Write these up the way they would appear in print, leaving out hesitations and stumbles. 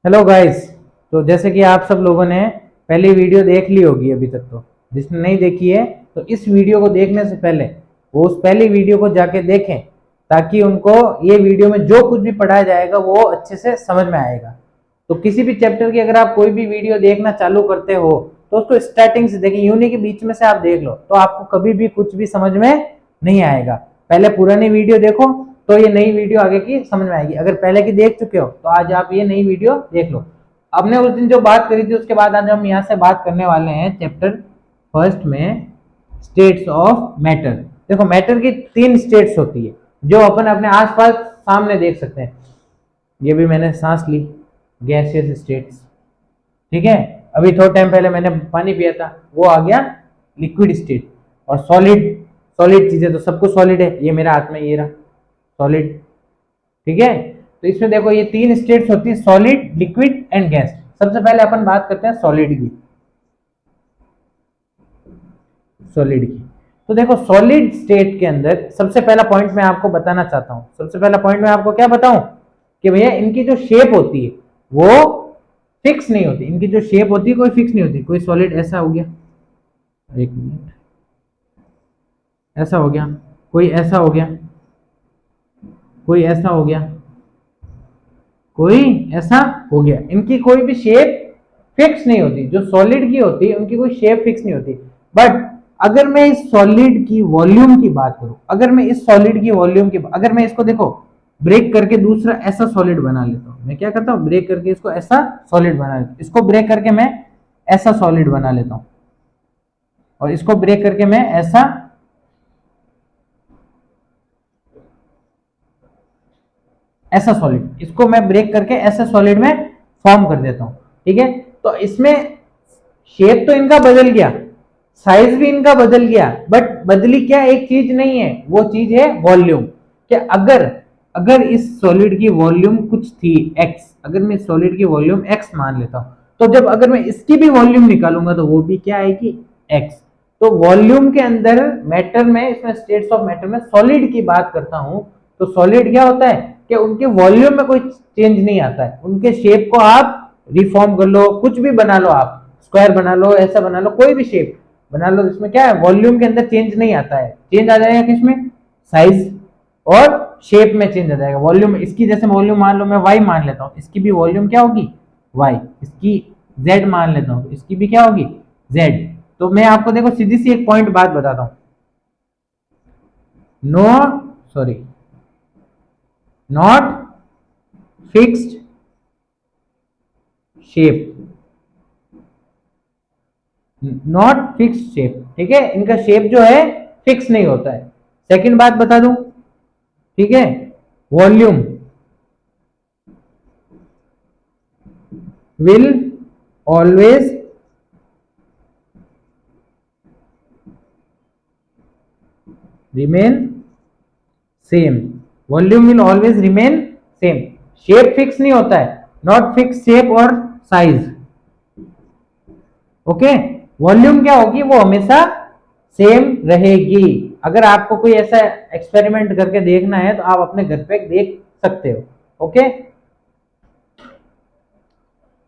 Hello guys. तो जैसे कि आप सब लोगों ने पहली वीडियो देख ली होगी अभी तक, तो जिसने नहीं देखी है तो इस वीडियो को देखने से पहले वो उस पहली वीडियो को जाके देखें, ताकि उनको ये वीडियो में जो कुछ भी पढ़ाया जाएगा वो अच्छे से समझ में आएगा। तो किसी भी चैप्टर की अगर आप कोई भी वीडियो देखना चालू करते हो तो उसको स्टार्टिंग से देखें, यूं नहीं कि बीच में से आप देख लो, तो आपको कभी भी कुछ भी समझ में नहीं आएगा। पहले पुरानी वीडियो देखो तो ये नई वीडियो आगे की समझ में आएगी। अगर पहले की देख चुके हो तो आज आप ये नई वीडियो देख लो। हमने उस दिन जो बात करी थी उसके बाद आज हम यहाँ से बात करने वाले हैं चैप्टर फर्स्ट में, स्टेट्स ऑफ मैटर। देखो, मैटर की तीन स्टेट्स होती है जो अपन अपने आसपास सामने देख सकते हैं। ये भी मैंने सांस ली, गैसियस स्टेट्स। ठीक है, अभी थोड़ा टाइम पहले मैंने पानी पिया था, वो आ गया लिक्विड स्टेट। और सॉलिड, सॉलिड चीजें तो सब कुछ सॉलिड है, ये मेरा हाथ में ये रहा सॉलिड। ठीक है, तो इसमें देखो ये तीन स्टेट्स होती है, सॉलिड, लिक्विड एंड गैस। सबसे पहले अपन बात करते हैं सॉलिड की। सॉलिड की तो देखो, सॉलिड स्टेट के अंदर सबसे पहला पॉइंट मैं आपको बताना चाहता हूं। सबसे पहला पॉइंट मैं आपको क्या बताऊं कि भैया इनकी जो शेप होती है वो फिक्स नहीं होती। इनकी जो शेप होती है कोई फिक्स नहीं होती। कोई सॉलिड ऐसा हो गया, एक मिनट, ऐसा हो गया, कोई ऐसा हो गया, कोई ऐसा हो गया, कोई ऐसा हो गया। इनकी कोई भी शेप फिक्स नहीं होती। जो सॉलिड की होती है उनकी कोई शेप फिक्स नहीं होती। बट अगर मैं इस सॉलिड की वॉल्यूम की बात करूं, अगर मैं इस सॉलिड की वॉल्यूम की, अगर मैं इसको देखो ब्रेक करके दूसरा ऐसा सॉलिड बना लेता हूं, मैं क्या करता हूं, ब्रेक करके इसको ऐसा सॉलिड बना लेता हूं, इसको ब्रेक करके मैं ऐसा सॉलिड बना लेता हूं, और इसको ब्रेक करके मैं ऐसा, ऐसा सॉलिड, इसको मैं ब्रेक करके ऐसा सॉलिड में फॉर्म कर देता हूं। ठीक है, तो इसमें शेप तो इनका बदल गया, साइज भी इनका बदल गया, बट बदली क्या एक चीज नहीं है, वो चीज है वॉल्यूम। कि अगर अगर इस सॉलिड की वॉल्यूम कुछ थी x, अगर मैं सॉलिड की वॉल्यूम x मान लेता हूं, तो जब अगर मैं इसकी भी वॉल्यूम निकालूंगा तो वो भी क्या आएगी, x। तो वॉल्यूम के अंदर मैटर में, इसमें स्टेट्स ऑफ मैटर में सॉलिड की बात करता हूं, तो सॉलिड क्या होता है कि उनके वॉल्यूम में कोई चेंज नहीं आता है। उनके शेप को आप रिफॉर्म कर लो, कुछ भी बना लो, आप स्क्वायर बना लो, ऐसा बना लो, कोई भी शेप बना लो, इसमें क्या है, वॉल्यूम के अंदर चेंज नहीं आता है। चेंज आ जाएगा किसमें, साइज और शेप में चेंज आ जाएगा। वॉल्यूम, इसकी जैसे वॉल्यूम मान लो मैं y मान लेता हूँ, इसकी भी वॉल्यूम क्या होगी y। इसकी z मान लेता हूँ, इसकी भी क्या होगी z। तो मैं आपको देखो सीधी सी एक पॉइंट बात बताता हूँ, no, sorry, not fixed shape, not fix shape. ठीक है, इनका शेप जो है फिक्स नहीं होता है। सेकंड बात बता दूं, ठीक है, volume will always remain same, volume will always remain same. Shape fix नहीं होता है, नॉट फिक्स शेप और साइज। ओके, वॉल्यूम क्या होगी, वो हमेशा सेम रहेगी। अगर आपको कोई ऐसा एक्सपेरिमेंट करके देखना है तो आप अपने घर पे देख सकते हो। ओके,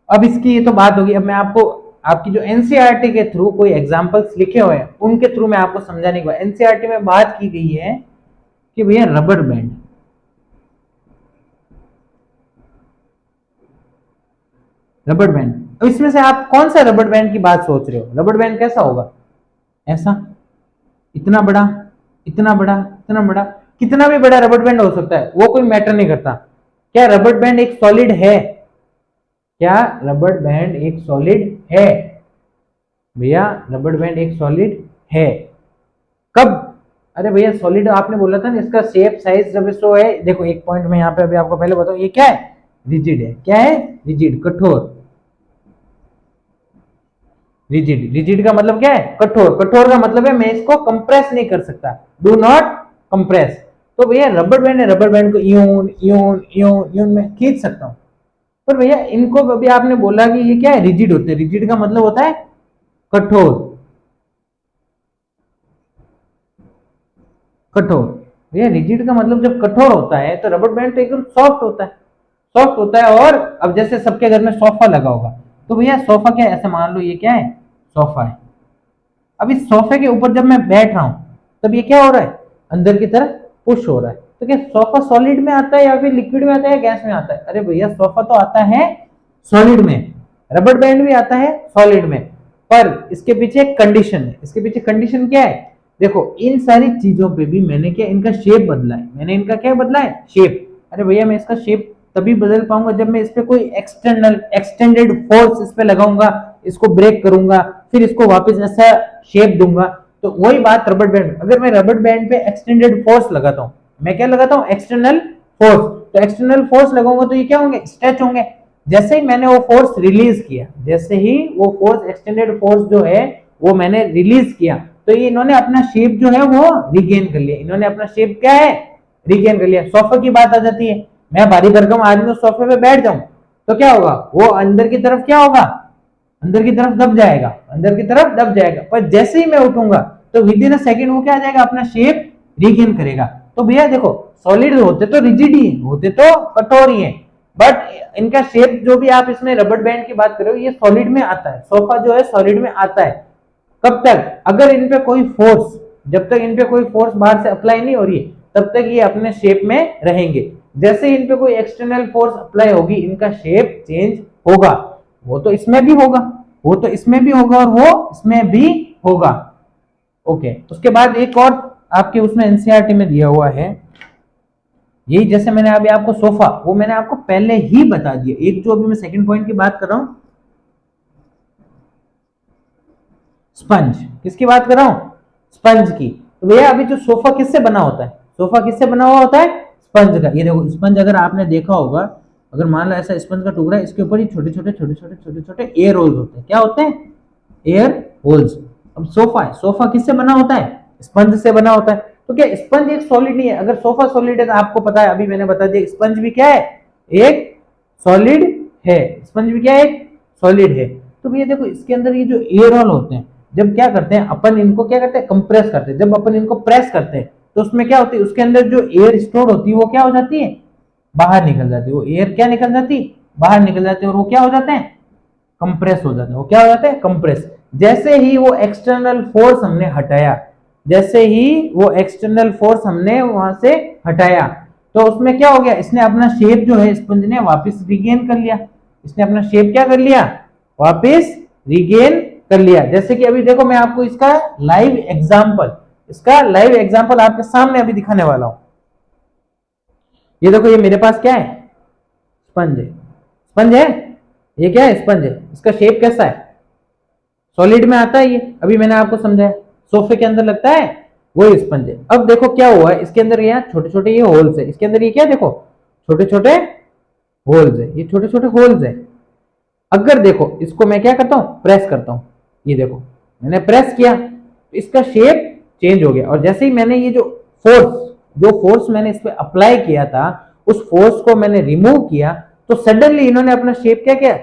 अब इसकी ये तो बात होगी। अब मैं आपको आपकी जो एनसीईआरटी के थ्रू कोई एग्जांपल्स लिखे हुए हैं उनके थ्रू मैं आपको समझाने की, एनसीईआरटी में बात की गई है कि भैया रबर बैंड, रबर बैंड, अब इसमें से आप कौन सा रबर बैंड की बात सोच रहे हो। रबर बैंड कैसा होगा, ऐसा, इतना बड़ा, इतना बड़ा, इतना बड़ा, कितना भी बड़ा रबर बैंड हो सकता है, वो कोई मैटर नहीं करता। क्या रबर बैंड एक सॉलिड है, क्या रबर बैंड एक सॉलिड है, भैया रबर बैंड एक सॉलिड है। कब, अरे भैया सॉलिड आपने बोला था ना, इसका शेप साइज जब इसको है, देखो एक पॉइंट में यहाँ पे अभी आपको पहले बताऊं, ये क्या है, रिजिड है। क्या है, रिजिड, कठोर। रिजिड, रिजिड का मतलब क्या है, कठोर। कठोर का मतलब है मैं इसको कंप्रेस नहीं कर सकता, डू नॉट कंप्रेस। तो भैया रबर बैंड है, रबर बैंड को यूं यूं यूं यूं में खींच सकता हूं। पर भैया इनको अभी आपने बोला कि ये क्या है, रिजिड होते हैं। रिजिड का मतलब होता है कठोर, कठोर। भैया रिजिड का मतलब जब कठोर होता है तो रबर बैंड तो एकदम सॉफ्ट होता है। सॉफ्ट होता है। और अब जैसे सबके घर में सोफा लगा होगा, तो भैया सोफा क्या है, ऐसे मान लो ये क्या है, सोफा है। अब इस सोफे के ऊपर जब मैं बैठ रहा हूं, तब ये क्या हो रहा है, अंदर की तरफ पुश हो रहा है। तो क्या सोफा सॉलिड में आता है या फिर लिक्विड में आता है, गैस में आता है? अरे भैया सोफा तो आता है सॉलिड में, रबड़ बैंड भी आता है सॉलिड में। पर इसके पीछे एक कंडीशन है। इसके पीछे कंडीशन क्या है, देखो इन सारी चीजों पे भी मैंने क्या, इनका शेप बदला है। मैंने इनका क्या बदला है, शेप। अरे भैया मैं इसका शेप तभी बदल पाऊंगा जब मैं इस पे कोई एक्सटर्नल एक्सटेंडेड फोर्स इस पे लगाऊंगा, इसको ब्रेक करूंगा, फिर इसको वापस ऐसा शेप दूंगा। तो वही बात रबड़ बैंड, अगर मैं रबड़ बैंड पे एक्सटेंडेड फोर्स लगाता हूँ, मैं क्या लगाता हूँ, एक्सटर्नल फोर्स, तो एक्सटर्नल फोर्स लगाऊंगा तो ये क्या होंगे, स्ट्रेच होंगे। जैसे ही मैंने वो फोर्स रिलीज किया, जैसे ही वो फोर्स एक्सटेंडेड फोर्स जो है वो मैंने रिलीज किया, तो ये इन्होंने अपना शेप जो है वो रिगेन कर लिया। इन्होंने अपना शेप क्या है, रिगेन कर लिया। सोफे की बात आ जाती है, मैं भारी भरकम आदमी सोफे पे बैठ जाऊं तो क्या होगा, वो अंदर की तरफ क्या होगा, अंदर की तरफ दब जाएगा, अंदर की तरफ दब जाएगा। पर जैसे ही मैं उठूंगा तो विद इन अ सेकंड वो क्या आ जाएगा, अपना शेप रिगेन करेगा। तो भैया देखो, सॉलिड होते तो रिजिड ही होते, तो कठोर ही है, बट इनका शेप जो भी आप इसमें रबड़ बैंड की बात कर रहे हो, ये सॉलिड में आता है। सोफा जो है सॉलिड में आता है। कब तक, अगर इन पे कोई फोर्स, जब तक इन पे कोई फोर्स बाहर से अप्लाई नहीं हो रही है, तब तक ये अपने शेप में रहेंगे। जैसे इन पे कोई एक्सटर्नल फोर्स अप्लाई होगी, इनका शेप चेंज होगा। वो तो इसमें भी होगा, वो तो इसमें भी होगा, और वो इसमें भी होगा। ओके, उसके बाद एक और आपके उसमें एनसीईआरटी में दिया हुआ है, यही जैसे मैंने अभी आपको सोफा, वो मैंने आपको पहले ही बता दिया। एक जो अभी मैं सेकंड पॉइंट की बात कर रहा हूं, स्पंज, किसकी बात कर रहा हूं, स्पंज की। तो भैया अभी जो सोफा किससे बना होता है, सोफा किससे बना हुआ होता है, स्पंज का। ये देखो स्पंज, अगर आपने देखा होगा, अगर मान लो ऐसा स्पंज का टुकड़ा है, इसके ऊपर ही छोटे छोटे छोटे छोटे छोटे छोटे एयर होल्स होते हैं। क्या होते हैं, एयर होल्स। अब सोफा है, सोफा किससे बना होता है, स्पंज से बना होता है। तो क्या स्पंज एक सॉलिड नहीं है? अगर सोफा सॉलिड है तो आपको पता है, अभी मैंने बता दिया, स्पंज भी क्या है, एक सॉलिड है। स्पंज भी क्या है, एक सॉलिड है। तो भैया देखो इसके अंदर ये जो एयर होल होते हैं, जब क्या करते हैं अपन, इनको क्या करते हैं, कंप्रेस करते हैं। जब अपन इनको प्रेस करते हैं तो उसमें क्या होती है, उसके अंदर जो एयर स्टोर होती है वो क्या हो जाती है, बाहर निकल जाती है। वो एयर क्या निकल जाती, बाहर निकल जाती है, और वो क्या हो जाते हैं, कंप्रेस हो जाते हैं। वो क्या हो जाते हैं, कंप्रेस। जैसे ही वो एक्सटर्नल फोर्स हमने हटाया, जैसे ही वो एक्सटर्नल फोर्स हमने वहां से हटाया, तो उसमें क्या हो गया, इसने अपना शेप जो है, स्पंज ने वापस रिगेन कर लिया। इसने अपना शेप क्या कर लिया, वापस रिगेन कर लिया। जैसे कि अभी देखो मैं आपको इसका लाइव एग्जांपल, इसका लाइव एग्जांपल आपके सामने अभी दिखाने वाला हूं। ये देखो, ये मेरे पास क्या है, स्पंज है। स्पंज है, ये क्या है, स्पंज है। इसका शेप कैसा है, सॉलिड में आता है। ये अभी मैंने आपको समझाया, सोफे के अंदर लगता है, वही स्पंज है। अब देखो क्या हुआ है, इसके अंदर ये छोटे छोटे ये होल्स है। इसके अंदर ये क्या, देखो छोटे छोटे होल्स है, ये छोटे छोटे होल्स है। अगर देखो इसको मैं क्या करता हूं, प्रेस करता हूं, ये देखो मैंने प्रेस किया तो इसका शेप चेंज हो गया। और जैसे ही मैंने ये जो फोर्स मैंने इस पे अप्लाई किया था, उस फोर्स को मैंने रिमूव किया, तो सडनली इन्होंने अपना शेप क्या किया,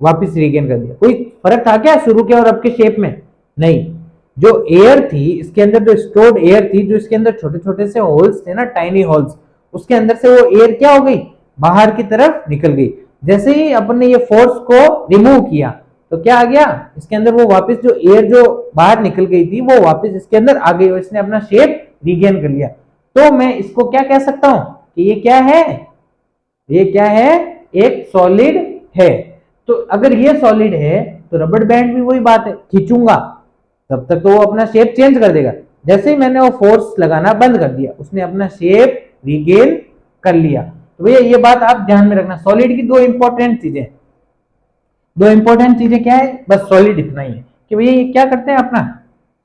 वापस रिगेन कर दिया। कोई फर्क था क्या शुरू के और अब के शेप में? नहीं। जो एयर थी इसके अंदर, जो स्टोर्ड एयर थी, जो इसके अंदर छोटे छोटे से होल्स थे ना, टाइनी होल्स, उसके अंदर से वो एयर क्या हो गई, बाहर की तरफ निकल गई। जैसे ही अपन ने ये फोर्स को रिमूव किया तो क्या आ गया, इसके अंदर वो वापस जो एयर जो बाहर निकल गई थी वो वापस इसके अंदर आ गई, और इसने अपना शेप रिगेन कर लिया। तो मैं इसको क्या कह सकता हूं कि ये क्या है, ये क्या है, एक सॉलिड है। तो अगर ये सॉलिड है तो रबड़ बैंड भी वही बात है, खींचूंगा तब तक तो वो अपना शेप चेंज कर देगा। जैसे ही मैंने वो फोर्स लगाना बंद कर दिया, उसने अपना शेप रिगेन कर लिया। तो भैया ये बात आप ध्यान में रखना, सॉलिड की दो इंपॉर्टेंट चीजें, दो इंपॉर्टेंट चीजें क्या है, बस सॉलिड इतना ही है कि भैया ये क्या करते हैं, अपना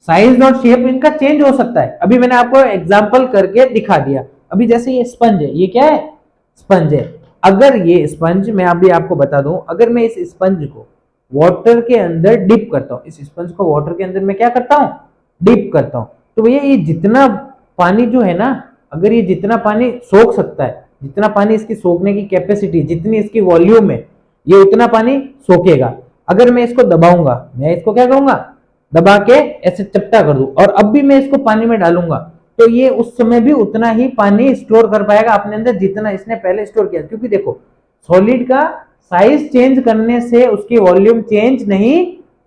साइज और शेप इनका चेंज हो सकता है। अभी मैंने आपको एग्जांपल करके दिखा दिया। अभी जैसे ये स्पंज है, ये क्या है, स्पंज है। अगर ये स्पंज, मैं अभी आपको बता दूं, अगर मैं इस स्पंज को वाटर के अंदर डिप करता हूं, इस स्पंज को वाटर के अंदर मैं क्या करता हूं, डिप करता हूं, तो भैया ये जितना पानी जो है ना, अगर ये जितना पानी सोख सकता है, जितना पानी इसकी सोखने की कैपेसिटी, जितनी इसकी वॉल्यूम है, ये उतना पानी सोखेगा। अगर मैं इसको दबाऊंगा, मैं इसको क्या करूंगा, दबा के ऐसे चपटा कर दूं, और अब भी मैं इसको पानी में डालूंगा, तो ये उस समय भी उतना ही पानी स्टोर कर पाएगा अपने अंदर जितना इसने पहले स्टोर किया। क्योंकि देखो सॉलिड का साइज चेंज करने से उसकी वॉल्यूम चेंज नहीं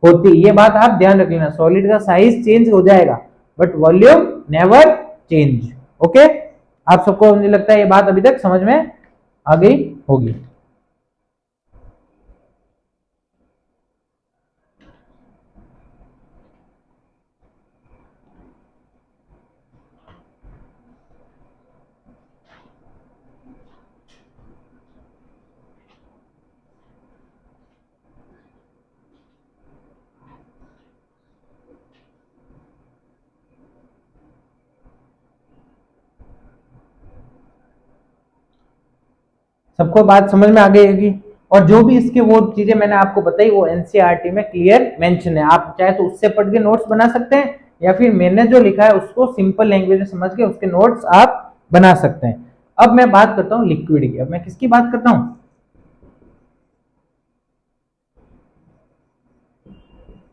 होती, ये बात आप ध्यान रख लेना। सॉलिड का साइज चेंज हो जाएगा but volume never change. Okay, आप सबको मुझे लगता है ये बात अभी तक समझ में आ गई होगी। सबको बात समझ में आ गई होगी। और जो भी इसके वो चीजें मैंने आपको बताई वो एनसीईआरटी में क्लियर मेंशन है, आप चाहे तो उससे पढ़ के नोट्स बना सकते हैं या फिर मैंने जो लिखा है उसको सिंपल लैंग्वेज में समझ के उसके नोट्स आप बना सकते हैं। अब मैं बात करता हूं लिक्विड की। अब मैं किसकी बात करता हूं?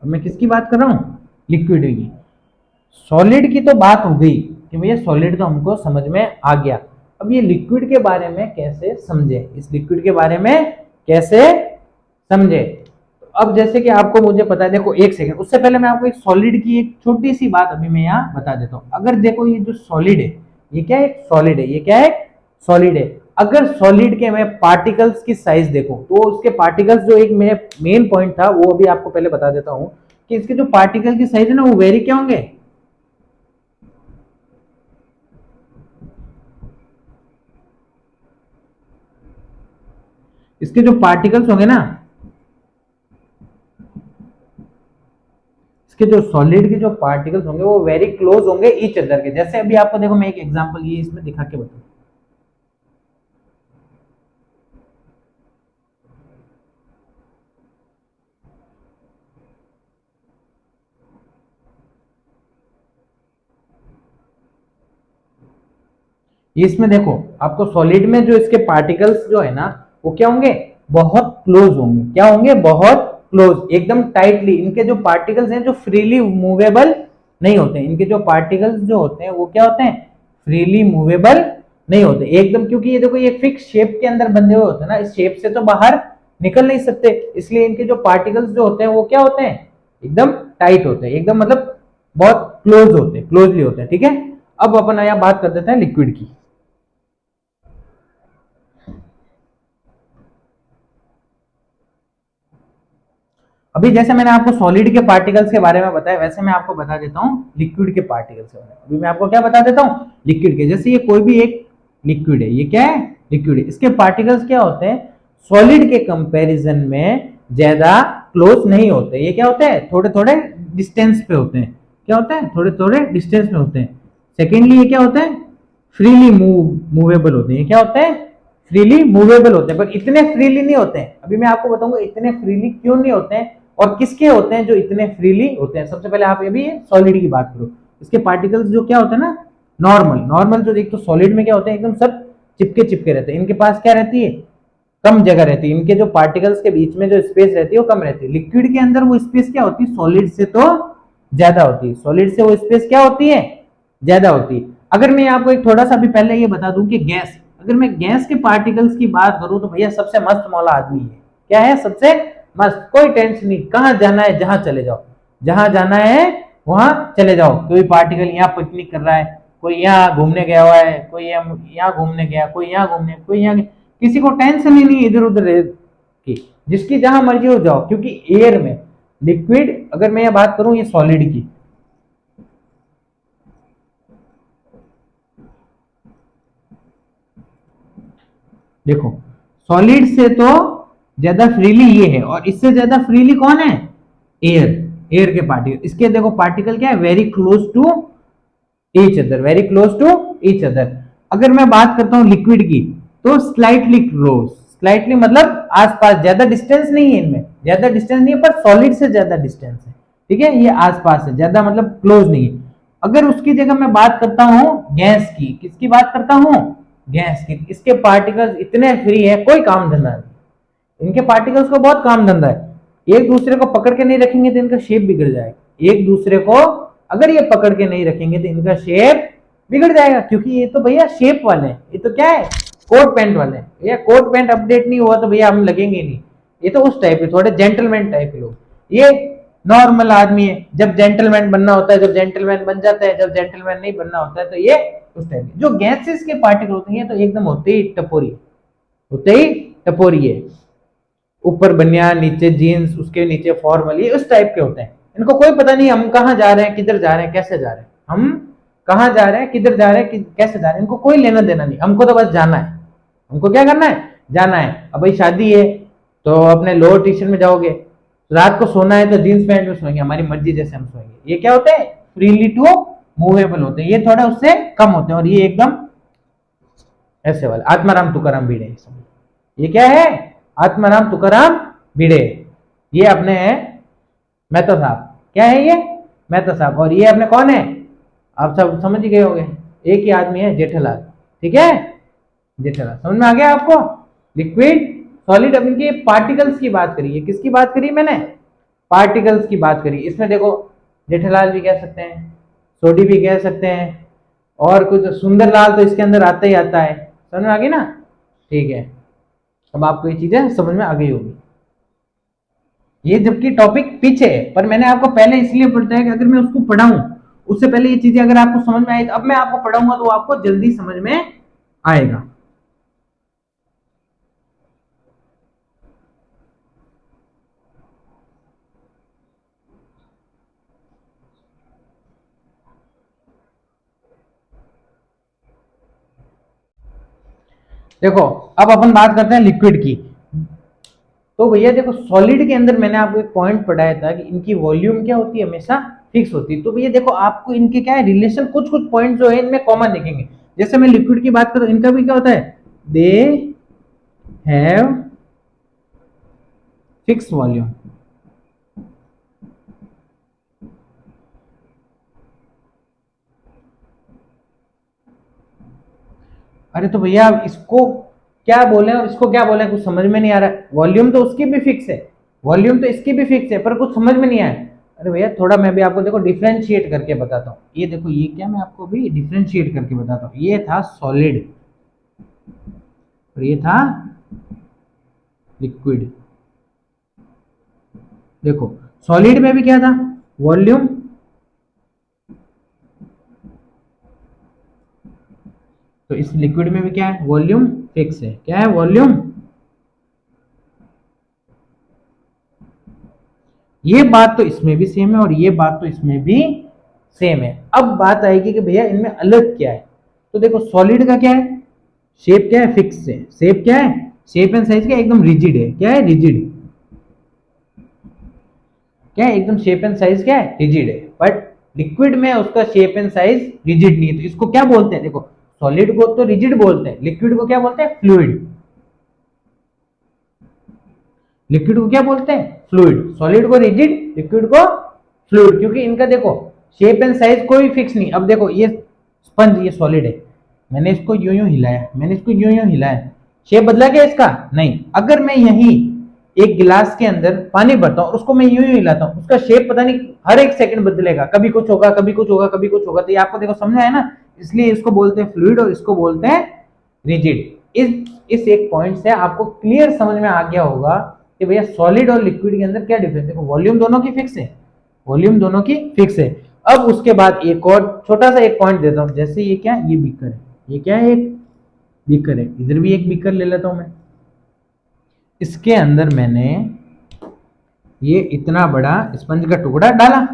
अब मैं किसकी बात कर रहा हूं? लिक्विड की। सॉलिड की तो बात हो गई कि भैया सॉलिड तो हमको समझ में आ गया। अब ये लिक्विड के बारे में कैसे समझे, इस लिक्विड के बारे में कैसे समझे? अब जैसे कि आपको मुझे पता है, देखो एक सेकंड, उससे पहले मैं आपको एक सॉलिड की एक छोटी सी बात अभी मैं यहाँ बता देता हूँ। अगर देखो ये जो सॉलिड है ये क्या है? सॉलिड है। ये क्या है? सॉलिड है। अगर सॉलिड के मैं पार्टिकल्स की साइज देखो तो उसके पार्टिकल्स जो एक मेन पॉइंट था वो अभी आपको पहले बता देता हूँ कि इसके जो पार्टिकल की साइज है ना वो वेरी क्या होंगे? इसके जो पार्टिकल्स होंगे ना, इसके जो सॉलिड के जो पार्टिकल्स होंगे वो वेरी क्लोज होंगे ईच अदर के। जैसे अभी आपको देखो मैं एक एग्जांपल ये इसमें दिखा के बताऊं। ये इसमें देखो आपको सॉलिड में जो इसके पार्टिकल्स जो है ना वो क्या होंगे? बहुत क्लोज होंगे। क्या होंगे? बहुत क्लोज, एकदम टाइटली। इनके जो पार्टिकल्स हैं जो फ्रीली मूवेबल नहीं होते। इनके जो पार्टिकल्स जो होते हैं वो क्या होते हैं? फ्रीली मूवेबल नहीं होते एकदम, क्योंकि ये देखो ये फिक्स शेप के अंदर बंधे हुए होते हैं ना, इस शेप से तो बाहर निकल नहीं सकते। इसलिए इनके जो पार्टिकल्स जो होते हैं वो क्या होते हैं? एकदम टाइट होते हैं, एकदम मतलब बहुत क्लोज होते हैं, क्लोजली होते हैं। ठीक है, अब अपन यहाँ बात कर देते हैं लिक्विड की। अभी जैसे मैंने आपको सॉलिड के पार्टिकल्स के बारे में बताया वैसे मैं आपको बता देता हूँ लिक्विड के पार्टिकल्स के बारे में। अभी मैं आपको क्या बता देता हूँ? लिक्विड के। जैसे ये कोई भी एक लिक्विड है, ये क्या है? लिक्विड है। इसके पार्टिकल्स क्या होते हैं? सॉलिड के कंपैरिजन में ज्यादा क्लोज नहीं होते। ये क्या होते हैं? थोड़े थोड़े डिस्टेंस पे होते हैं। क्या होते हैं? थोड़े थोड़े डिस्टेंस में होते हैं। सेकेंडली ये क्या होते हैं? फ्रीली मूवेबल होते हैं। ये क्या होते हैं? फ्रीली मूवेबल होते हैं, पर इतने फ्रीली नहीं होते हैं। अभी मैं आपको बताऊंगा इतने फ्रीली क्यों नहीं होते हैं और किसके होते हैं जो इतने फ्रीली होते हैं। सबसे पहले आप अभी सॉलिड की बात करो। इसके पार्टिकल्स जो क्या होते हैं ना, नॉर्मल नॉर्मल जो एक तो सॉलिड में क्या होते हैं एकदम सब चिपके चिपके रहते हैं। इनके पास क्या रहती है? कम जगह रहती है। इनके जो पार्टिकल्स के बीच में जो स्पेस रहती है वो कम रहती है। लिक्विड के अंदर वो स्पेस क्या होती है? सॉलिड से तो ज्यादा होती है। सॉलिड से वो स्पेस क्या होती है? ज्यादा होती है। अगर मैं आपको एक थोड़ा सा भी पहले ये बता दूं कि गैस, अगर मैं गैस के पार्टिकल्स की बात करूं तो भैया सबसे मस्त मौला आदमी है। क्या है? सबसे मस्त, कोई टेंशन नहीं। कहां जाना है जहां चले जाओ, जहां जाना है वहां चले जाओ। कोई पार्टिकल यहाँ पिकनिक कर रहा है, कोई यहाँ घूमने गया हुआ है, कोई यहाँ घूमने गया, कोई यहाँ घूमने, कोई यहाँ, किसी को टेंशन ही नहीं इधर उधर की। जिसकी जहां मर्जी हो जाओ, क्योंकि एयर में लिक्विड, अगर मैं ये बात करूं ये सॉलिड की, देखो सॉलिड से तो ज्यादा फ्रीली ये है और इससे ज्यादा फ्रीली कौन है? एयर। एयर के पार्टिकल, इसके देखो पार्टिकल क्या है? Very close to each other, very close to each other. अगर मैं बात करता हूं लिक्विड की तो स्लाइटली क्लोज, स्लाइटली मतलब आसपास, ज्यादा डिस्टेंस नहीं है इनमें, ज्यादा डिस्टेंस नहीं है, पर सॉलिड से ज्यादा डिस्टेंस है। ठीक है, ये आसपास है, ज्यादा मतलब क्लोज नहीं है। अगर उसकी जगह मैं बात करता हूं गैस की, किसकी बात करता हूं? गैस की। इसके पार्टिकल्स इतने फ्री है, कोई काम धंधा नहीं। इनके पार्टिकल्स को बहुत काम धंधा है। एक दूसरे को पकड़ के नहीं रखेंगे तो इनका शेप बिगड़ जाएगा। एक दूसरे को अगर ये पकड़ के नहीं रखेंगे तो इनका शेप बिगड़ जाएगा, क्योंकि ये तो भैया शेप वाले हैं। ये तो क्या है? कोट पैंट वाले हैं भैया, कोट पैंट अपडेट नहीं हुआ तो भैया हम लगेंगे नहीं। ये तो उस टाइप के थोड़े जेंटलमैन टाइप के लोग, ये नॉर्मल आदमी है। जब जेंटलमैन बनना होता है, जब जेंटलमैन बन जाता है, जब जेंटलमैन नहीं बनना होता है तो ये उस टाइप के। जो गैसेस के पार्टिकल होते हैं तो एकदम होते ही टपोरी, होते ही टपोरी है। ऊपर बनियान, नीचे जीन्स, उसके नीचे फॉर्मल, ये उस टाइप के होते हैं। इनको कोई पता नहीं हम कहाँ जा रहे हैं, किधर जा रहे हैं, कैसे जा रहे हैं, हम कहाँ जा रहे हैं, किधर जा रहे हैं, कैसे जा रहे हैं, इनको कोई लेना देना नहीं। हमको तो बस जाना है। हमको क्या करना है? जाना है। अब भाई शादी है तो अपने लोअर टी शर्ट में जाओगे, रात को सोना है तो जींस पैंट में सोएंगे, हमारी मर्जी जैसे हम सोएंगे। ये क्या होते हैं? फ्रीली टू मूवेबल होते हैं। ये थोड़ा उससे कम होते हैं, और ये एकदम ऐसे वाले आत्माराम तुकाराम भिड़े। ये क्या है? आत्माराम तुकाराम भिड़े। ये अपने हैं मेहता साहब। क्या है ये? मेहता साहब। और ये अपने कौन है? आप सब समझ ही गए होंगे, एक ही आदमी है, जेठालाल। ठीक है, जेठालाल। समझ में आ गया आपको? Liquid, solid. अब इनके पार्टिकल्स की बात करिए। किसकी बात करी मैंने? पार्टिकल्स की बात करी। इसमें देखो जेठालाल भी कह सकते हैं, सोडी भी कह सकते हैं, और कुछ सुंदरलाल तो इसके अंदर आता ही आता है। समझ में आ गई ना? ठीक है, अब आपको ये चीजें समझ में आ गई होगी। ये जबकि टॉपिक पीछे है, पर मैंने आपको पहले इसलिए बताया कि अगर मैं उसको पढ़ाऊं, उससे पहले ये चीजें अगर आपको समझ में आई, अब मैं आपको पढ़ाऊंगा तो आपको जल्दी समझ में आएगा। देखो अब अपन बात करते हैं लिक्विड की। तो भैया देखो, सॉलिड के अंदर मैंने आपको एक पॉइंट पढ़ाया था कि इनकी वॉल्यूम क्या होती है? हमेशा फिक्स होती है। तो भैया देखो, आपको इनके क्या है रिलेशन, कुछ कुछ पॉइंट जो है इनमें कॉमन दिखेंगे। जैसे मैं लिक्विड की बात करूं, इनका भी क्या होता है? They have fix volume. अरे तो भैया अब इसको क्या बोले और इसको क्या बोले, कुछ समझ में नहीं आ रहा है। वॉल्यूम तो उसकी भी फिक्स है, वॉल्यूम तो इसकी भी फिक्स है, पर कुछ समझ में नहीं आया। अरे भैया थोड़ा मैं भी आपको देखो डिफ्रेंशिएट करके बताता हूँ। ये देखो, ये क्या, मैं आपको भी डिफ्रेंशिएट करके बताता हूँ। ये था सॉलिड और ये था लिक्विड। देखो सॉलिड में भी क्या था? वॉल्यूम। तो इस लिक्विड में भी क्या है? वॉल्यूम फिक्स है। क्या है? वॉल्यूम। ये बात तो इसमें भी सेम है और ये बात तो इसमें भी सेम है। अब बात आएगी कि भैया इनमें अलग क्या है। तो देखो सॉलिड का क्या है? शेप क्या है? फिक्स है। शेप क्या है? शेप एंड साइज क्या? एकदम रिजिड है। क्या है? रिजिड। क्या है? एकदम शेप एंड साइज क्या है? रिजिड है। बट लिक्विड में उसका शेप एंड साइज रिजिड नहीं है। तो इसको क्या बोलते हैं? देखो सॉलिड को तो रिजिड बोलते हैं, लिक्विड को क्या बोलते हैं? फ्लूइड। लिक्विड को क्या बोलते हैं? फ्लूइड। सॉलिड को रिजिड, लिक्विड को फ्लूइड। क्योंकि इनका देखो शेप एंड साइज कोई फिक्स नहीं। अब देखो ये स्पंज, ये सॉलिड है, मैंने इसको यूं यूं हिलाया, मैंने इसको यूं यूं हिलाया, शेप बदला क्या इसका? नहीं। अगर मैं यही एक गिलास के अंदर पानी भरता हूं, उसको मैं यूं यूं हिलाता हूं, उसका शेप पता नहीं हर एक सेकंड बदलेगा, कभी कुछ होगा, कभी कुछ होगा, कभी कुछ होगा। तो ये आपको देखो समझ आया ना? इसलिए इसको बोलते हैं फ्लूइड और इसको बोलते हैं रिजिड। इस एक पॉइंट से आपको क्लियर समझ में आ गया होगा कि भैया सॉलिड और लिक्विड के अंदर क्या डिफरेंस है। देखो वॉल्यूम दोनों की फिक्स है, वॉल्यूम दोनों की फिक्स है। अब उसके बाद एक और छोटा सा एक पॉइंट देता हूं। जैसे ये क्या है? ये बीकर है। ये क्या है? एक बीकर है। इधर भी एक बीकर ले लेता हूं मैं। इसके अंदर मैंने ये इतना बड़ा स्पंज का टुकड़ा डाला,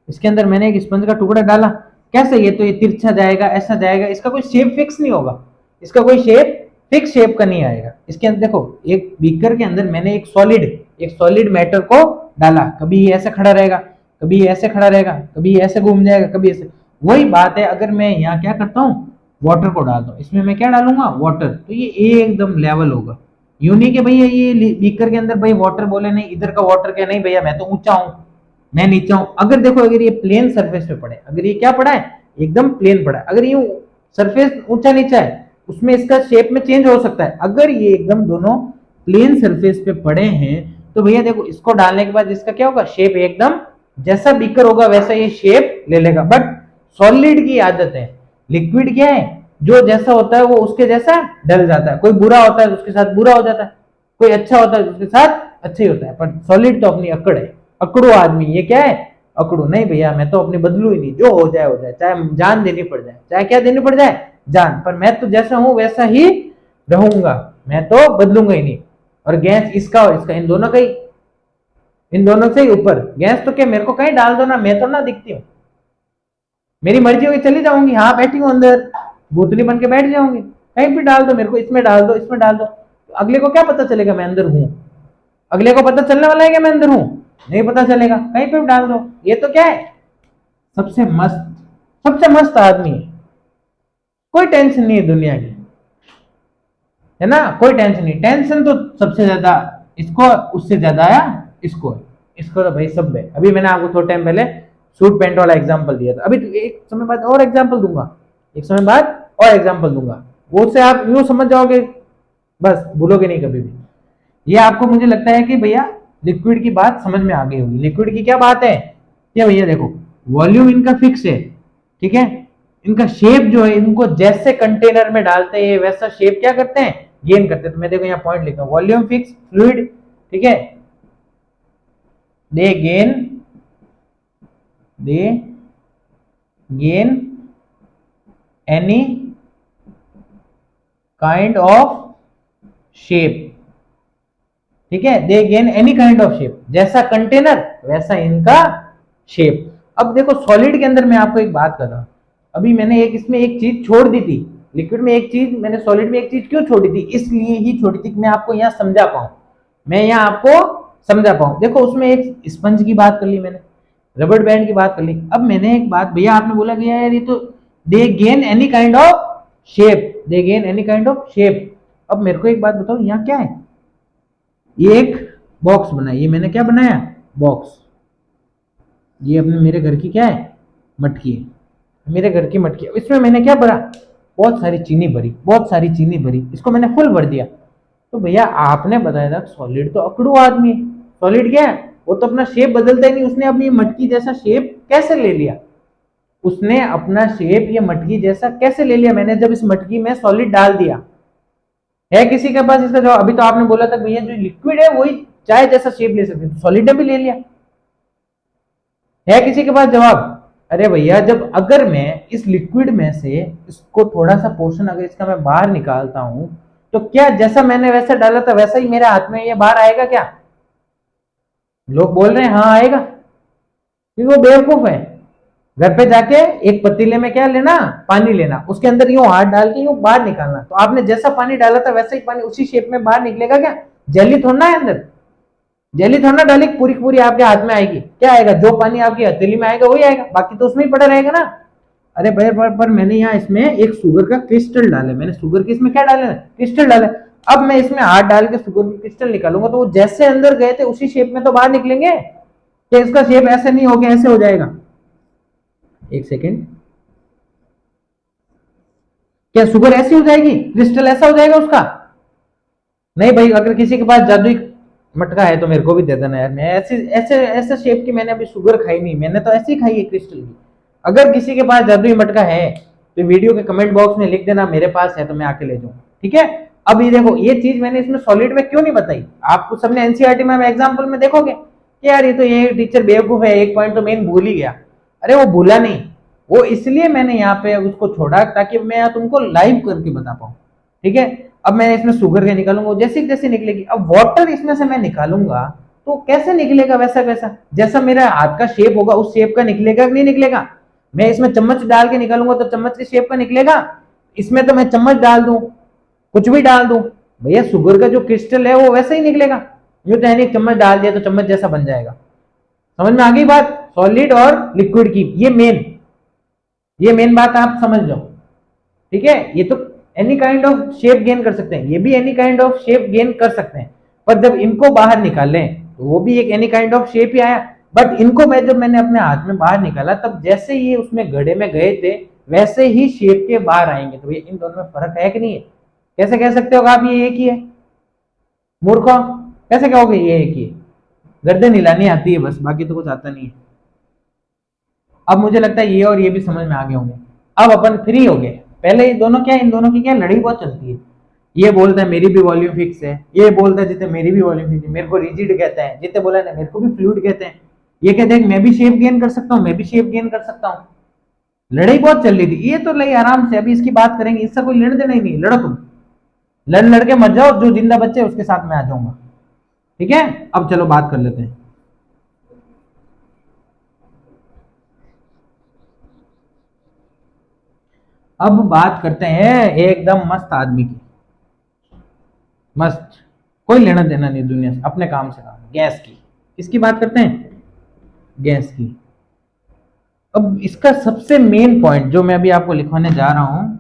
इसके अंदर मैंने एक स्पंज का टुकड़ा डाला। कैसे? ये तो ये तिरछा जाएगा, ऐसा जाएगा, इसका कोई शेप फिक्स नहीं होगा, इसका कोई शेप फिक्स शेप का नहीं आएगा। इसके अंदर देखो एक बीकर के अंदर मैंने एक सॉलिड मैटर को डाला। कभी ये ऐसे खड़ा रहेगा, कभी ये ऐसे खड़ा रहेगा, कभी ये ऐसे घूम जाएगा, कभी ऐसे। वही बात है, अगर मैं यहाँ क्या करता हूँ? वाटर को डालता हूँ। इसमें मैं क्या डालूंगा? वाटर। तो ये एकदम लेवल होगा। यूं नहीं कि भैया ये बीकर के अंदर भाई वाटर बोले नहीं, इधर का वाटर क्या, नहीं भैया मैं तो ऊंचा हूं, मैं नीचा हूं। अगर देखो अगर ये प्लेन सरफेस पे पड़े, अगर ये क्या पड़ा है? एकदम प्लेन पड़ा है। अगर ये सरफेस ऊंचा नीचा है, उसमें इसका शेप में चेंज हो सकता है। अगर ये एकदम दोनों प्लेन सरफेस पे पड़े हैं तो भैया देखो इसको डालने के बाद इसका क्या होगा? शेप एकदम जैसा बीकर होगा वैसा ये शेप ले लेगा। बट सॉलिड की आदत है, लिक्विड क्या है? जो जैसा होता है वो उसके जैसा डल जाता है, कोई बुरा होता है तो उसके साथ बुरा हो जाता है, कोई अच्छा होता है तो उसके साथ अच्छा ही होता है। पर सॉलिड तो अपनी अकड़ है, अकड़ू आदमी, ये क्या है, अकड़ू। नहीं भैया मैं तो अपनी बदलू ही नहीं, जो हो जाए, चाहे जान देनी पड़ जाए, चाहे क्या देनी पड़ जाए, जान, पर मैं तो जैसा हूं वैसा ही रहूंगा, मैं तो बदलूंगा ही नहीं। और गैस इसका और इसका, इन दोनों का ही, इन दोनों से ही ऊपर। गैस तो क्या मेरे को कहीं डाल दो ना, मैं तो ना दिखती हूँ, मेरी मर्जी होगी चली जाऊंगी, हाँ बैठी हूँ अंदर, भूतली बन के बैठ जाऊंगी, कहीं भी डाल दो मेरे को, इसमें डाल दो, इसमें डाल दो, तो अगले को क्या पता चलेगा मैं अंदर हूं? अगले को पता चलने वाला है कि मैं अंदर हूं? नहीं पता चलेगा, कहीं पे भी डाल दो। ये तो क्या है, सबसे मस्त, सबसे मस्त आदमी है, कोई टेंशन नहीं है दुनिया की, है ना, कोई टेंशन नहीं। टेंशन तो सबसे ज्यादा इसको, उससे ज्यादा आया इसको, इसको तो भाई सब है। अभी मैंने आपको थोड़ा टाइम पहले सूट पैंट वाला एग्जांपल दिया था, अभी एक समय बाद और एग्जांपल दूंगा, एक समय बाद और एग्जांपल दूंगा, वो से आप यूं समझ जाओगे, बस भूलोगे नहीं कभी भी। ये आपको मुझे लगता है कि भैया लिक्विड की बात समझ में आ गई होगी। लिक्विड की क्या बात है, ये भैया देखो, वॉल्यूम इनका फिक्स है, ठीक है, इनका शेप जो है, इनको जैसे कंटेनर में डालते हैं वैसा शेप क्या करते हैं, गेन करते हैं। तो मैं देखो यहाँ पॉइंट लिखा हूं, वॉल्यूम फिक्स फ्लूइड, ठीक है, दे gain, they gain any kind of shape, ठीक है, दे gain any kind of shape, जैसा कंटेनर वैसा इनका शेप। अब देखो सॉलिड के अंदर मैं आपको एक बात कर रहा हूं, अभी मैंने एक इसमें एक चीज छोड़ दी थी, लिक्विड में एक चीज, मैंने सॉलिड में एक चीज क्यों छोड़ी थी, इसलिए ही छोड़ी थी कि मैं आपको यहाँ समझा पाऊं, मैं यहाँ आपको समझा पाऊं। देखो उसमें एक स्पंज की बात कर ली मैंने, रबड़ बैंड की बात कर ली। अब मैंने एक बात, भैया आपने बोला कि यार ये तो दे gain any kind of shape, they gain any kind of shape. अब मेरे को एक बात बताओ, यहाँ क्या है, ये एक बॉक्स बना, ये मैंने क्या बनाया, बॉक्स, ये अपने मेरे घर की क्या है, मटकी है, मेरे घर की मटकी है, इसमें मैंने क्या भरा, बहुत सारी चीनी भरी, बहुत सारी चीनी भरी, इसको मैंने फुल भर दिया। तो भैया आपने बताया था सॉलिड तो अकड़ू आदमी है, सॉलिड क्या है, वो तो अपना शेप बदलता ही नहीं, उसने अपनी मटकी जैसा शेप कैसे ले लिया, उसने अपना शेप ये मटकी जैसा कैसे ले लिया, मैंने जब इस मटकी में सॉलिड डाल दिया। है किसी के पास इसका जवाब? अभी तो आपने बोला था भैया जो लिक्विड है वही चाहे जैसा शेप ले सकते, तो सॉलिड ने भी ले लिया। है किसी के पास जवाब? अरे भैया जब, अगर मैं इस लिक्विड में से इसको थोड़ा सा पोर्शन अगर इसका मैं बाहर निकालता हूं, तो क्या जैसा मैंने वैसा डाला था वैसा ही मेरे हाथ में ये बाहर आएगा क्या? लोग बोल रहे हैं हाँ आएगा, क्योंकि वो बेवकूफ है। घर पे जाके एक पतीले में क्या लेना, पानी लेना, उसके अंदर यूं हाथ डाल के यूं बाहर निकालना, तो आपने जैसा पानी डाला था वैसा ही पानी उसी शेप में बाहर निकलेगा क्या? जेली थोड़ा है अंदर, जेली थोड़ा डाली पूरी पूरी आपके हाथ में आएगी, क्या आएगा, जो पानी आपकी हथेली में आएगा वही आएगा, बाकी तो उसमें ही पड़ा रहेगा ना। अरे भाई पर मैंने यहाँ इसमें एक शुगर का क्रिस्टल डाले, मैंने शुगर के इसमें क्या डाले, क्रिस्टल डाले। अब मैं इसमें हाथ डाल के शुगर के क्रिस्टल निकालूंगा तो वो जैसे अंदर गए थे उसी शेप में तो बाहर निकलेंगे, कि इसका शेप ऐसे नहीं हो गया ऐसे हो जाएगा? एक सेकेंड, क्या शुगर ऐसी हो जाएगी, क्रिस्टल ऐसा हो जाएगा उसका? नहीं भाई, अगर किसी के पास जादुई मटका है तो मेरे को भी दे देना यार, मैं ऐसे ऐसे ऐसे शेप की मैंने अभी शुगर खाई नहीं, मैंने तो ऐसी खाई है क्रिस्टल की। अगर किसी के पास जादुई मटका है तो वीडियो के कमेंट बॉक्स में लिख देना मेरे पास है, तो मैं आके ले जाऊँ, ठीक है। अब ये देखो, ये चीज मैंने इसमें सॉलिड में क्यों नहीं बताई, आपको सबने एनसीईआरटी में एग्जाम्पल में देखोगे कि यार ये तो ये टीचर बेवकूफ है, एक पॉइंट तो मेन भूल ही गया। अरे वो भूला नहीं, वो इसलिए मैंने यहाँ पे उसको छोड़ा ताकि मैं तुमको लाइव करके बता पाऊँ, ठीक है। अब मैं इसमें शुगर के निकालूंगा, जैसे जैसे निकलेगी, अब वाटर इसमें से मैं निकालूंगा तो कैसे निकलेगा, वैसा वैसा जैसा मेरा हाथ का शेप होगा उस शेप का निकलेगा कि नहीं निकलेगा? मैं इसमें चम्मच डाल के निकालूंगा तो चम्मच के शेप का निकलेगा, इसमें तो मैं चम्मच डाल दूं, कुछ भी डाल दूं, भैया शुगर का जो क्रिस्टल है वो वैसे ही निकलेगा, यूं तो है चम्मच डाल दिया तो चम्मच जैसा बन जाएगा। समझ में आ गई बात, सॉलिड और लिक्विड की, ये मेन बात आप समझ लो, ठीक है। ये तो any kind of shape gain कर सकते हैं, ये भी any kind of shape gain कर सकते हैं, पर जब इनको बाहर निकालें तो वो भी एक एनी काइंड ऑफ शेप ही आया। बट इनको जब मैंने अपने हाथ में बाहर निकाला तब जैसे ये उसमें घड़े में गए थे वैसे ही शेप के बाहर आएंगे। तो ये इन दोनों में फर्क है कि नहीं है? कैसे कह सकते हो आप ये एक ही है? मूर्खों, कैसे कहोगे ये एक ही है? गर्दन हिलानी आती है बस, बाकी तो कुछ आता नहीं है। अब मुझे लगता है ये और ये भी समझ में आ गए होंगे। अब अपन फ्री हो गए, पहले ये दोनों क्या, इन दोनों की क्या लड़ाई बहुत चलती है। ये बोलता है मेरी भी वॉल्यूम फिक्स है, ये बोलता है जितने मेरी भी वॉल्यूम फिक्स है, मेरे को रिजिड कहता है, जितने बोला ना मेरे को भी फ्लूइड कहते हैं, ये कहते हैं मैं भी शेप गेन कर सकता हूँ, मैं भी शेप गेन कर सकता हूँ। लड़ाई बहुत चल रही थी। ये तो लड़ी आराम से, अभी इसकी बात करेंगे, इससे कोई लेने देना ही नहीं, लड़ो तुम, लड़ लड़ के मत जाओ, जो जिंदा बच्चे उसके साथ मैं आ जाऊंगा। ठीक है, अब चलो बात कर लेते हैं। अब बात करते हैं एकदम मस्त आदमी की, मस्त, कोई लेना देना नहीं दुनिया से, अपने काम से काम, गैस की। किसकी बात करते हैं? गैस की। अब इसका सबसे मेन पॉइंट जो मैं अभी आपको लिखवाने जा रहा हूं,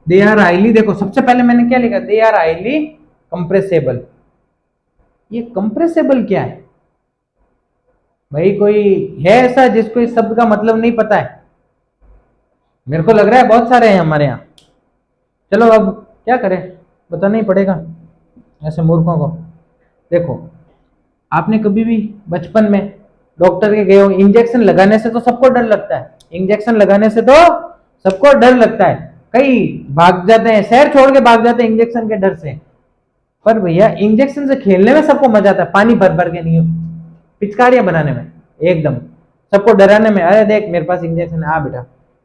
दे आर हाईली, देखो सबसे पहले मैंने क्या लिखा, दे आर हाईली कंप्रेसेबल। ये कंप्रेसेबल क्या है भाई? कोई है ऐसा जिसको इस शब्द का मतलब नहीं पता है? मेरे को लग रहा है बहुत सारे हैं हमारे यहाँ। चलो अब क्या करें, बताना ही पड़ेगा ऐसे मूर्खों को। देखो, आपने कभी भी बचपन में डॉक्टर के गए हो, इंजेक्शन लगाने से तो सबको डर लगता है, इंजेक्शन लगाने से तो सबको डर लगता है, कई भाग जाते हैं, शहर छोड़ के भाग जाते हैं इंजेक्शन के डर से। पर भैया इंजेक्शन से खेलने में सबको मजा आता है, पानी भर भर के नहीं, पिचकारियां बनाने में, एकदम सबको डराने में, अरे देख मेरे पास इंजेक्शन है, हाँ बेटा।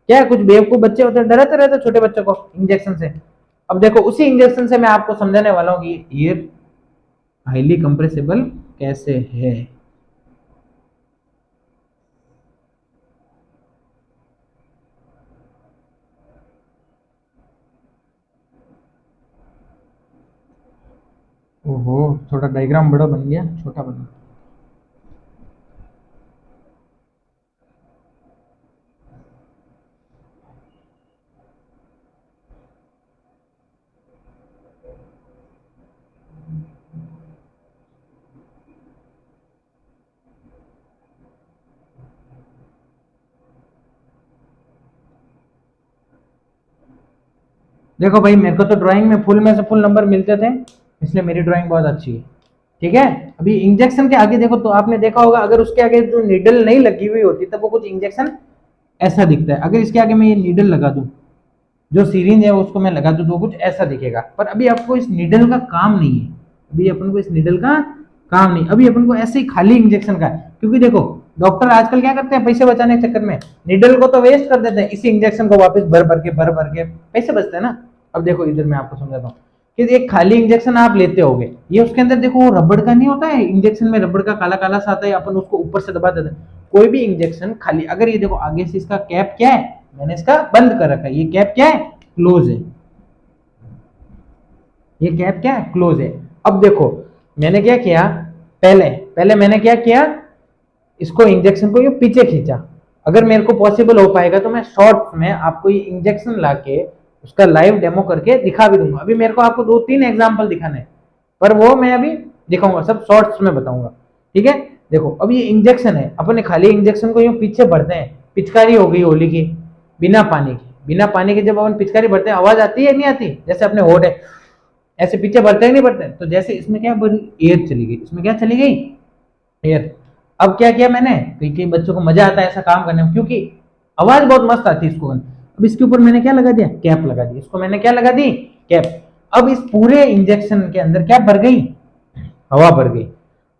क्या है, कुछ बेवकूफ बच्चे होते हैं, डराते रहते छोटे बच्चों को इंजेक्शन से। अब देखो उसी इंजेक्शन से मैं आपको समझाने वाला हूँ कि ये हाईली कंप्रेसिबल कैसे है। ओहो, थोड़ा डायग्राम बड़ा बन गया, छोटा बना। देखो भाई, मेरे को तो ड्राइंग में फुल में से फुल नंबर मिलते थे, इसलिए मेरी ड्राइंग बहुत अच्छी है। ठीक है, अभी इंजेक्शन के आगे देखो, तो आपने देखा होगा अगर उसके आगे जो नीडल नहीं लगी हुई होती तब वो कुछ इंजेक्शन ऐसा दिखता है। अगर इसके आगे मैं ये नीडल लगा दूं, जो सीरिंज है उसको मैं लगा दूं, तो कुछ ऐसा दिखेगा। पर अभी आपको इस नीडल का काम नहीं है, अभी अपन को इस नीडल का काम नहीं, अभी अपन को ऐसे ही खाली इंजेक्शन का है। क्योंकि देखो डॉक्टर आजकल क्या करते हैं, पैसे बचाने के चक्कर में नीडल को तो वेस्ट कर देते हैं, इसी इंजेक्शन को वापस भर भर के पैसे बचते हैं ना। अब देखो इधर मैं आपको समझाता हूँ कि एक खाली इंजेक्शन आप लेते होगे, ये उसके अंदर देखो वो रबड़ का नहीं होता है, इंजेक्शन में रबड़ का काला काला सा आता है, अपन उसको ऊपर से दबा देते हैं। कोई भी इंजेक्शन खाली, अगर ये देखो आगे से इसका कैप क्या है, मैंने इसका बंद कर रखा है, ये कैप क्या है, क्लोज है, ये कैप क्या है, क्लोज है। अब देखो मैंने क्या किया, पहले पहले मैंने क्या किया, इसको इंजेक्शन को ये पीछे खींचा। अगर मेरे को पॉसिबल हो पाएगा तो मैं शॉर्ट में आपको ये इंजेक्शन लाके उसका लाइव डेमो करके दिखा भी दूंगा। अभी मेरे को आपको 2-3 एग्जांपल दिखाने हैं, पर वो मैं अभी दिखाऊंगा, सब शॉर्ट्स में बताऊंगा। ठीक है, देखो अब ये इंजेक्शन है, अपने खाली इंजेक्शन को यूं पीछे भरते हैं, पिचकारी हो गई होली की, बिना पानी की, बिना पानी के जब अपन पिचकारी भरते हैं आवाज आती है नहीं आती, जैसे अपने होठ है ऐसे पीछे भरते हैं नहीं भरते, तो जैसे इसमें क्या एयर चली गई, इसमें क्या चली गई, एयर। अब क्या किया मैंने, कई कई बच्चों को मजा आता है ऐसा काम करने में, क्योंकि आवाज बहुत मस्त आती है इसको। अब इसके ऊपर मैंने क्या लगा दिया, कैप लगा दी, इसको मैंने क्या लगा दी, कैप। अब इस पूरे इंजेक्शन के अंदर क्या भर गई, हवा भर गई।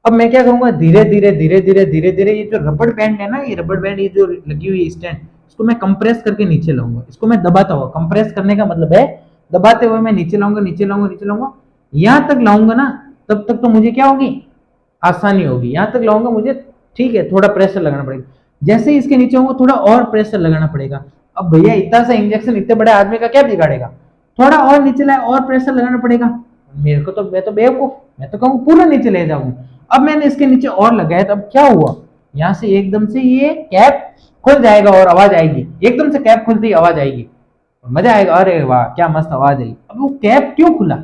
अब मैं क्या करूंगा, धीरे धीरे धीरे धीरे धीरे धीरे ये जो रबड़ बैंड है ना, ये रबड़ बैंड, ये जो लगी हुई स्टैंड, इसको मैं कंप्रेस करके नीचे लाऊंगा, इसको मैं दबाता हुआ, कंप्रेस करने का मतलब है दबाते हुए मैं नीचे लाऊंगा, नीचे लाऊंगा, नीचे लाऊंगा, यहां तक लाऊंगा ना, तब तक तो मुझे क्या होगी, आसानी होगी। यहां तक लाऊंगा मुझे, ठीक है, थोड़ा प्रेशर लगाना पड़ेगा, जैसे ही इसके नीचे होगा थोड़ा और प्रेशर लगाना पड़ेगा। अब भैया इतना सा इंजेक्शन इतने बड़े आदमी का क्या बिगाड़ेगा, थोड़ा और नीचे लाए और प्रेशर लगाना पड़ेगा। मेरे को तो, मैं तो बेवकूफ, मैं तो कहूँ पूरा नीचे ले जाऊंगा। अब मैंने इसके नीचे और लगाया, तो अब क्या हुआ, यहाँ से एकदम से ये कैप खुल जाएगा और आवाज आएगी, एकदम से कैप खुलती ही आवाज आएगी, मजा आएगा, अरे वाह क्या मस्त आवाज आई। अब वो कैप क्यों खुला,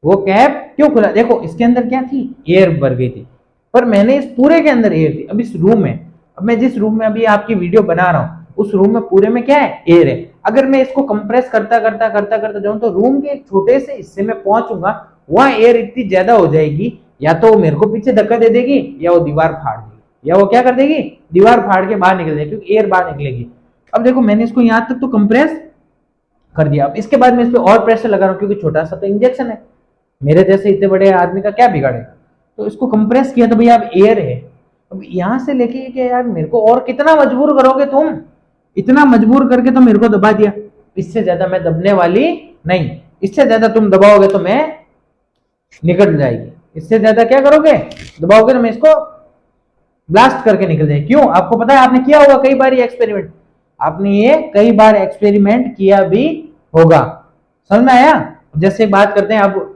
वो कैप क्यों खुला, देखो इसके अंदर क्या थी, एयर भर गई थी, पर मैंने इस पूरे के अंदर एयर थी। अब इस रूम में, अब मैं जिस रूम में अभी आपकी वीडियो बना रहा हूँ उस रूम में पूरे में क्या है, एयर है। अगर मैं इसको कंप्रेस करता करता करता करता जाऊं तो रूम के एक छोटे से हिस्से में पहुंचूंगा, वहां एयर इतनी ज्यादा हो जाएगी, या तो वो मेरे को पीछे धक्का दे देगी, या वो दीवार फाड़ देगी, या वो क्या कर देगी, दीवार फाड़ के बाहर निकल जाएगी, क्योंकि एयर बाहर निकलेगी। अब देखो मैंने इसको यहां तक तो कंप्रेस कर दिया, अब इसके बाद मैं इस पर और प्रेशर लगा रहा हूं, क्योंकि छोटा सा तो इंजेक्शन है, मेरे जैसे इतने बड़े आदमी का क्या बिगाड़ेगा। तो इसको कंप्रेस किया तो भैया अब एयर है। अब यहां से लेके कि यार मेरे को और कितना मजबूर करोगे तुम, इतना मजबूर करके तो मेरे को दबा दिया, इससे ज्यादा मैं दबने वाली नहीं, इससे ज्यादा तुम दबाओगे तो मैं निकल जाएगी, इससे ज्यादा क्या करोगे, दबाओगे तो मैं इसको ब्लास्ट करके निकल जाएगी। क्यों, आपको पता है, आपने किया होगा कई बार ये एक्सपेरिमेंट, आपने ये कई बार एक्सपेरिमेंट किया भी होगा। समझ में आया। जैसे बात करते हैं, अब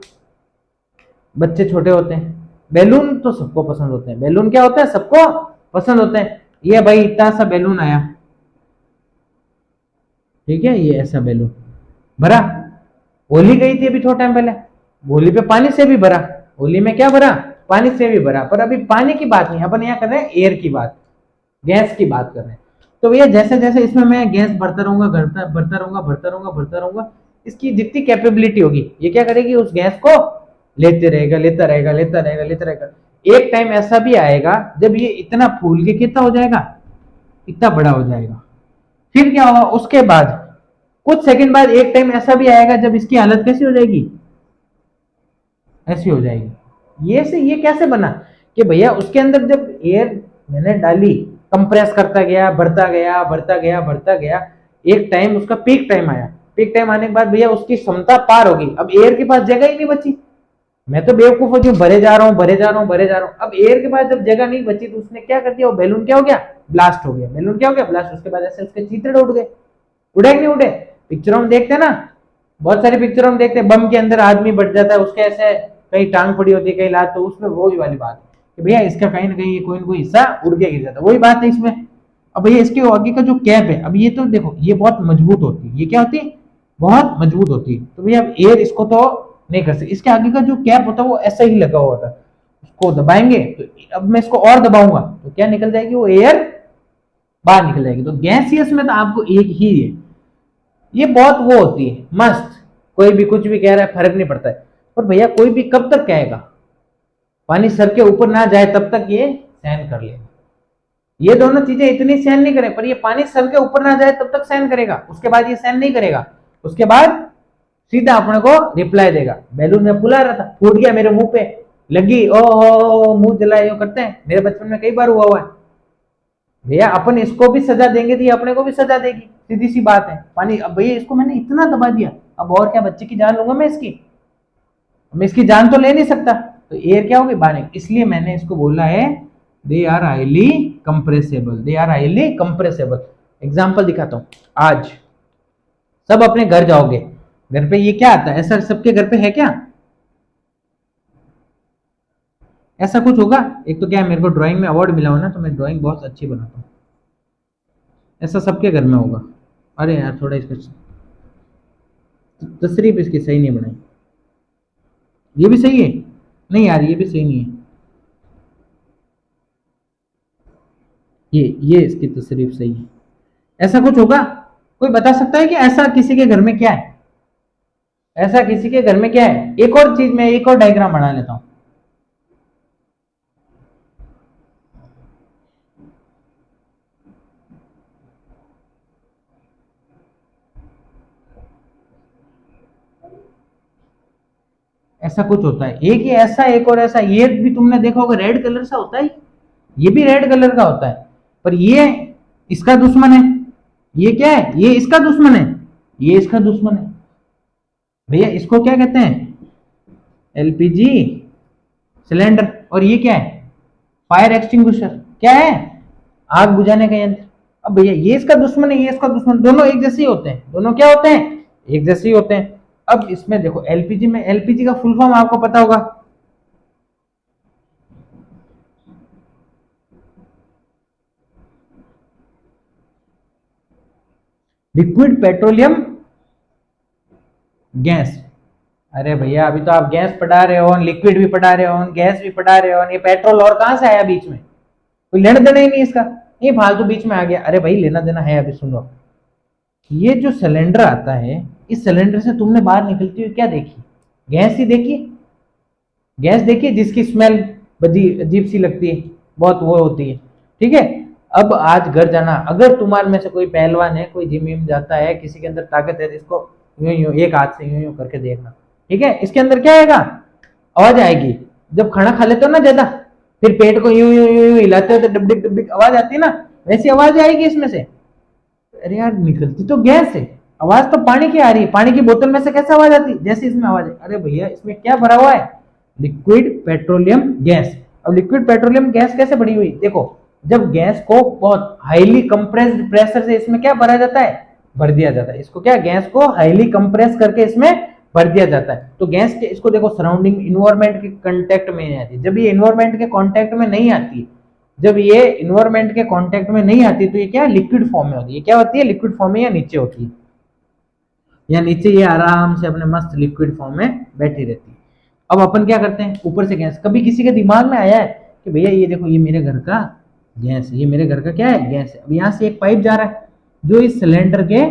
बच्चे छोटे होते हैं, बैलून तो सबको पसंद होते हैं, बैलून क्या होता है, सबको पसंद होते हैं। ये भाई इतना सा बैलून आया, ठीक है, ये ऐसा बैलून भरा, होली गई थी अभी थोड़ा टाइम पहले, होली पे पानी से भी भरा, होली में क्या भरा, पानी से भी भरा, पर अभी पानी की बात नहीं, अपन यहाँ कर रहे हैं एयर की बात, गैस की बात कर रहे हैं। तो भैया जैसे जैसे इसमें मैं गैस भरता रहूंगा, भरता भरता रहूंगा, भरता रहूंगा, भरता रहूंगा, इसकी जितनी कैपेबिलिटी होगी, ये क्या करेगी, उस गैस को लेते रहेगा, लेता रहेगा, लेता रहेगा, लेता रहेगा। एक टाइम ऐसा भी आएगा जब ये इतना फूल के कितना हो जाएगा, इतना बड़ा हो जाएगा। फिर क्या होगा, उसके बाद कुछ सेकंड बाद एक टाइम ऐसा भी आएगा जब इसकी हालत कैसी हो जाएगी, ऐसी हो जाएगी। ये कैसे बना कि भैया उसके अंदर जब एयर मैंने डाली, कंप्रेस करता गया, बढ़ता गया, बढ़ता गया, बढ़ता गया, एक टाइम उसका पीक टाइम आया, पीक टाइम आने के बाद भैया उसकी क्षमता पार होगी, अब एयर के पास जगह ही नहीं बची। मैं तो बेवकूफ हो गया, भरे जा रहा हूँ, भरे जा रहा हूँ, भरे जा रहा हूँ, अब एयर के पास जब जगह नहीं बची तो उसने क्या कर दिया, वो बैलून क्या हो गया, ब्लास्ट हो गया, बैलून क्या हो गया, ब्लास्ट। उसके बाद ऐसे उसके चित्रे उड़ गए, उड़े नहीं उड़े, पिक्चरों में देखते हैं ना, बहुत सारी पिक्चरों में देखते हैं, बम के अंदर आदमी बढ़ जाता है, उसके ऐसे कहीं टांग पड़ी होती है, कहीं लात, तो उसमें वही वाली बात है कि भैया इसका कहीं ना कहीं कोई ना कोई हिस्सा उड़ के गिर जाता है, वही बात है इसमें। अब भैया इसके आगे का जो कैप है, अब ये तो देखो ये बहुत मजबूत होती है, ये क्या होती है, बहुत मजबूत होती है, तो भैया अब एयर इसको तो नहीं कर सकते, इसके आगे का जो कैप होता है वो ऐसा ही लगा हुआ होता है, उसको दबाएंगे तो अब मैं इसको और दबाऊंगा तो क्या निकल जाएगी, वो एयर बाहर निकल जाएगी। तो गैसियस में तो आपको एक ही है, ये बहुत वो होती है मस्त, कोई भी कुछ भी कह रहा है फर्क नहीं पड़ता है, पर भैया कोई भी कब तक कहेगा, पानी सर के ऊपर ना जाए तब तक ये सहन कर लेगा, ये दोनों चीजें इतनी सहन नहीं करे, पर ये पानी सर के ऊपर ना जाए तब तक सहन करेगा, उसके बाद ये सहन नहीं करेगा, उसके बाद सीधा अपने को रिप्लाई देगा। बैलून में फुला रहा था, फूट गया मेरे मुंह पे लगी, ओ मुंह जलाए, करते हैं, मेरे बचपन में कई बार हुआ है। भैया अपन इसको भी सजा देंगे तो ये अपने को भी सजा देगी, सीधी सी बात है। पानी, अब भैया इसको मैंने इतना दबा दिया, अब और क्या बच्चे की जान लूंगा मैं इसकी, मैं इसकी जान तो ले नहीं सकता, तो एयर क्या होगी, बाहर। इसलिए मैंने इसको बोला है they are highly compressible, they are highly compressible. Example दिखाता हूं, आज सब अपने घर जाओगे, घर पे ये क्या आता है, ऐसा सबके घर पे है क्या, ऐसा कुछ होगा। एक तो क्या है, मेरे को ड्राइंग में अवार्ड मिला हो ना, तो मैं ड्राइंग बहुत अच्छी बनाता हूँ, ऐसा सबके घर में होगा। अरे यार थोड़ा इसका तशरीफ इसकी सही नहीं बनाई, ये भी सही है, नहीं यार ये भी सही नहीं है, ये इसकी तशरीफ सही है, ऐसा कुछ होगा। कोई बता सकता है कि ऐसा किसी के घर में क्या है, ऐसा किसी के घर में क्या है। एक और चीज, मैं एक और डायग्राम बना लेता हूं, ऐसा कुछ होता है, एक ही ऐसा, एक और ऐसा, ये भी तुमने देखा होगा रेड कलर सा होता है, ये भी रेड कलर का होता है, पर ये इसका दुश्मन है, ये क्या है, ये इसका दुश्मन है, ये इसका दुश्मन है। भैया इसको क्या कहते हैं, एलपीजी सिलेंडर, और ये क्या है, फायर एक्सटिंग्विशर, क्या है, आग बुझाने का यंत्र। अब भैया ये इसका दुश्मन है, ये इसका दुश्मन, दोनों एक जैसे ही होते हैं, दोनों क्या होते हैं, एक जैसे ही होते हैं। अब इसमें देखो एलपीजी में, एलपीजी का फुल फॉर्म आपको पता होगा, लिक्विड पेट्रोलियम गैस। अरे भैया अभी तो आप गैस पढ़ा रहे हो, लिक्विड भी पढ़ा रहे हो, गैस भी पढ़ा रहे हो, ये पेट्रोल और कहां से आया बीच में, कोई लेना देना ही नहीं इसका, ये फालतू बीच में आ गया, अरे भाई लेना देना है। अभी सुनो, ये जो सिलेंडर आता है, इस सिलेंडर से तुमने बाहर निकलती हुई क्या देखी? गैस ही देखी। गैस देखी जिसकी स्मेल अजीब सी लगती है, बहुत वो होती है, ठीक है। अब आज घर जाना, अगर तुम्हारे में से कोई पहलवान है, कोई जिम विम जाता है, किसी के अंदर ताकत है, इसको यूं यूं एक हाथ से यूं यूं करके देखना, ठीक है। इसके अंदर क्या आएगा? आवाज आएगी। जब खाना खा लेते हो ना ज्यादा, फिर पेट को यूं यूं यूं हिलाते हो तो डबडिक डबडिक आवाज आती है ना, वैसी आवाज आएगी इसमें से। अरे यार निकलती तो गैस है, आवाज तो पानी की आ रही है, पानी की बोतल में से कैसे आवाज आती? जैसे इसमें आवाज है। अरे भैया इसमें क्या भरा हुआ है? Liquid petroleum gas. अब लिक्विड पेट्रोलियम गैस कैसे बनी हुई? देखो, जब गैस को बहुत हाईली कंप्रेस्ड प्रेशर से इसमें क्या भरा जाता है? भर दिया जाता है। इसको क्या, गैस को हाईली कंप्रेस करके इसमें भर दिया जाता है। तो गैस के इसको देखो सराउंडिंग इन्वायरमेंट के कांटेक्ट में नहीं आती। जब ये इन्वायरमेंट के कांटेक्ट में नहीं आती, जब ये इन्वायरमेंट के कांटेक्ट में नहीं आती, तो ये क्या, लिक्विड फॉर्म में होती है। क्या होती है? लिक्विड फॉर्म में या नीचे होती है, या नीचे ये आराम से अपने मस्त लिक्विड फॉर्म में बैठी रहती है। अब अपन क्या करते हैं, ऊपर से गैस। कभी किसी के दिमाग में आया है कि भैया ये देखो, ये मेरे घर का गैस है, ये मेरे घर का क्या है? गैस है। अब यहाँ से एक पाइप जा रहा है जो इस सिलेंडर के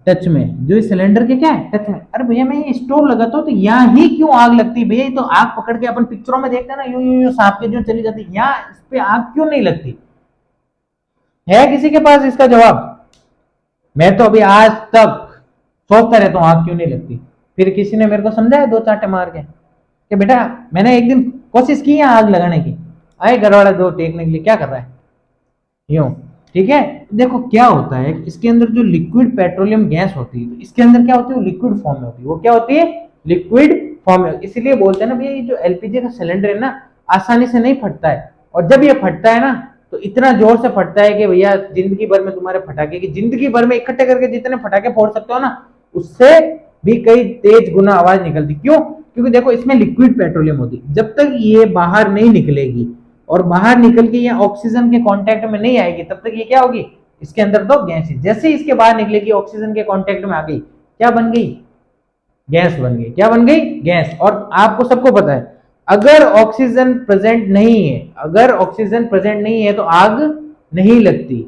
टच में, जो इस सिलेंडर के क्या है? टच में। अरे भैया मैं ये स्टोव लगाता हूँ तो यहाँ ही क्यों आग लगती है? भैया ये तो आग पकड़ के अपन पिक्चरों में देखते हैं ना, यूं यूं यूं सांप के जो चली जाती है, यहाँ इस पे आग क्यों नहीं लगती? है किसी के पास इसका जवाब? मैं तो अभी आज तक सोचता रहता हूँ आग क्यों नहीं लगती। फिर किसी ने मेरे को समझाया दो चांटे मार के कि बेटा मैंने एक दिन कोशिश की है आग लगाने की, आए घर वाले दो टेकने के लिए, क्या कर रहा है यूं, ठीक है। देखो क्या होता है, इसके अंदर जो लिक्विड पेट्रोलियम गैस होती है, तो इसके अंदर क्या होती है? वो लिक्विड फॉर्म में होती है। वो क्या होती है? लिक्विड फॉर्म में। इसलिए बोलते हैं ना भैया, ये जो एलपीजी का सिलेंडर है ना, आसानी से नहीं फटता है। और जब ये फटता है ना, तो इतना जोर से फटता है कि भैया जिंदगी भर में तुम्हारे फटाके की, जिंदगी भर में इकट्ठे करके जितने फटाके फोड़ सकते हो ना, उससे भी कई तेज गुना आवाज निकलती। क्यों? क्योंकि देखो इसमें लिक्विड पेट्रोलियम होती। जब तक ये बाहर नहीं निकलेगी और बाहर निकल के ये ऑक्सीजन के कांटेक्ट में नहीं आएगी, तब तक ये क्या होगी? इसके अंदर तो गैस है। जैसे ही इसके बाहर निकलेगी, ऑक्सीजन के कांटेक्ट में आ गई, क्या बन गई? गैस बन गई। क्या बन गई? गैस। और आपको सबको पता है, अगर ऑक्सीजन प्रेजेंट नहीं है, अगर ऑक्सीजन प्रेजेंट नहीं है तो आग नहीं लगती।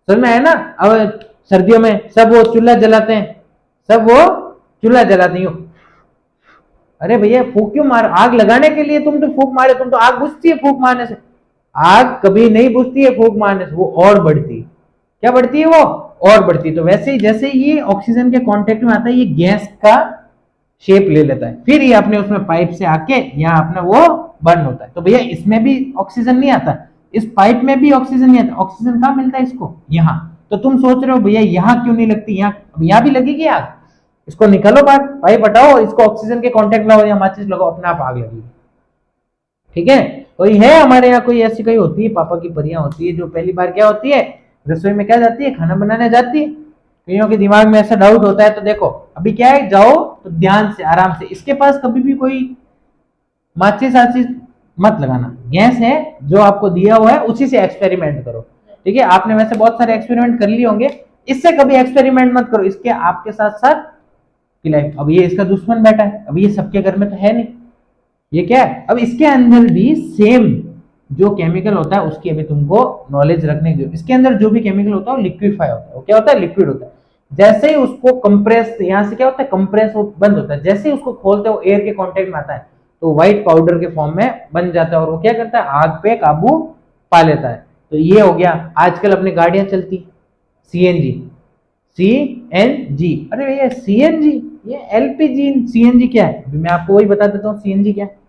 समझ में आया ना? अब सर्दियों में सब वो चूल्हा जलाते हैं, सब वो चूल्हा जलाते हैं। अरे भैया फूक क्यों मार? आग लगाने के लिए तुम तो फूक मारे, तुम तो आग बुझती है फूक मारने से। आग कभी नहीं बुझती है फूक मारने से, वो और बढ़ती। क्या बढ़ती है? वो और बढ़ती। तो वैसे ही जैसे ये ऑक्सीजन के कांटेक्ट में आता है, ये गैस का शेप ले लेता है, फिर ये अपने उसमें पाइप से आके यहाँ अपना वो बर्न होता है। तो भैया इसमें भी ऑक्सीजन नहीं आता, इस पाइप में भी ऑक्सीजन नहीं आता। ऑक्सीजन कहाँ मिलता है इसको? यहाँ। तो तुम सोच रहे हो भैया यहाँ क्यों नहीं लगती? यहाँ भी लगेगी आग। इसको निकालो बाहर, पाइप हटाओ, इसको ऑक्सीजन के कांटेक्ट में या माचिस लगाओ, अपने आप आग लगेगी, ठीक है। कोई है हमारे यहाँ कोई ऐसी कोई होती है, पापा की परियां होती है, जो पहली बार क्या होती है, रसोई में क्या जाती है? खाना बनाने जाती है। कईयों के दिमाग में ऐसा डाउट होता है। तो देखो अभी क्या है, जाओ तो ध्यान से आराम से, इसके पास कभी भी कोई माचिस आचिस मत लगाना। गैस है जो आपको दिया हुआ है, उसी से एक्सपेरिमेंट करो, ठीक है। आपने वैसे बहुत सारे एक्सपेरिमेंट कर लिए होंगे, इससे कभी एक्सपेरिमेंट मत करो, इसके आपके साथ साथ की लाइफ। अब ये इसका दुश्मन बैठा है, अब ये सबके घर में तो है नहीं, ये क्या है? अब इसके अंदर भी सेम जो केमिकल होता है उसकी अभी तुमको नॉलेज रखने की। इसके अंदर जो भी केमिकल होता है वो लिक्विफाई होता है। वो क्या होता है? लिक्विड होता है। जैसे ही उसको कंप्रेस, यहाँ से क्या होता है? कंप्रेस वो बंद होता है। जैसे ही उसको खोलते हैं, वो एयर के कांटेक्ट में आता है, तो व्हाइट पाउडर के फॉर्म में बन जाता है, और वो क्या करता है? आग पे काबू पा लेता है। तो ये हो गया। आजकल अपनी गाड़ियां चलती सीएनजी, सीएनजी। अरे भैया सीएनजी, ये एलपीजी, सीएनजी क्या है? मैं आपको वही बता देता हूँ सीएनजी क्या है।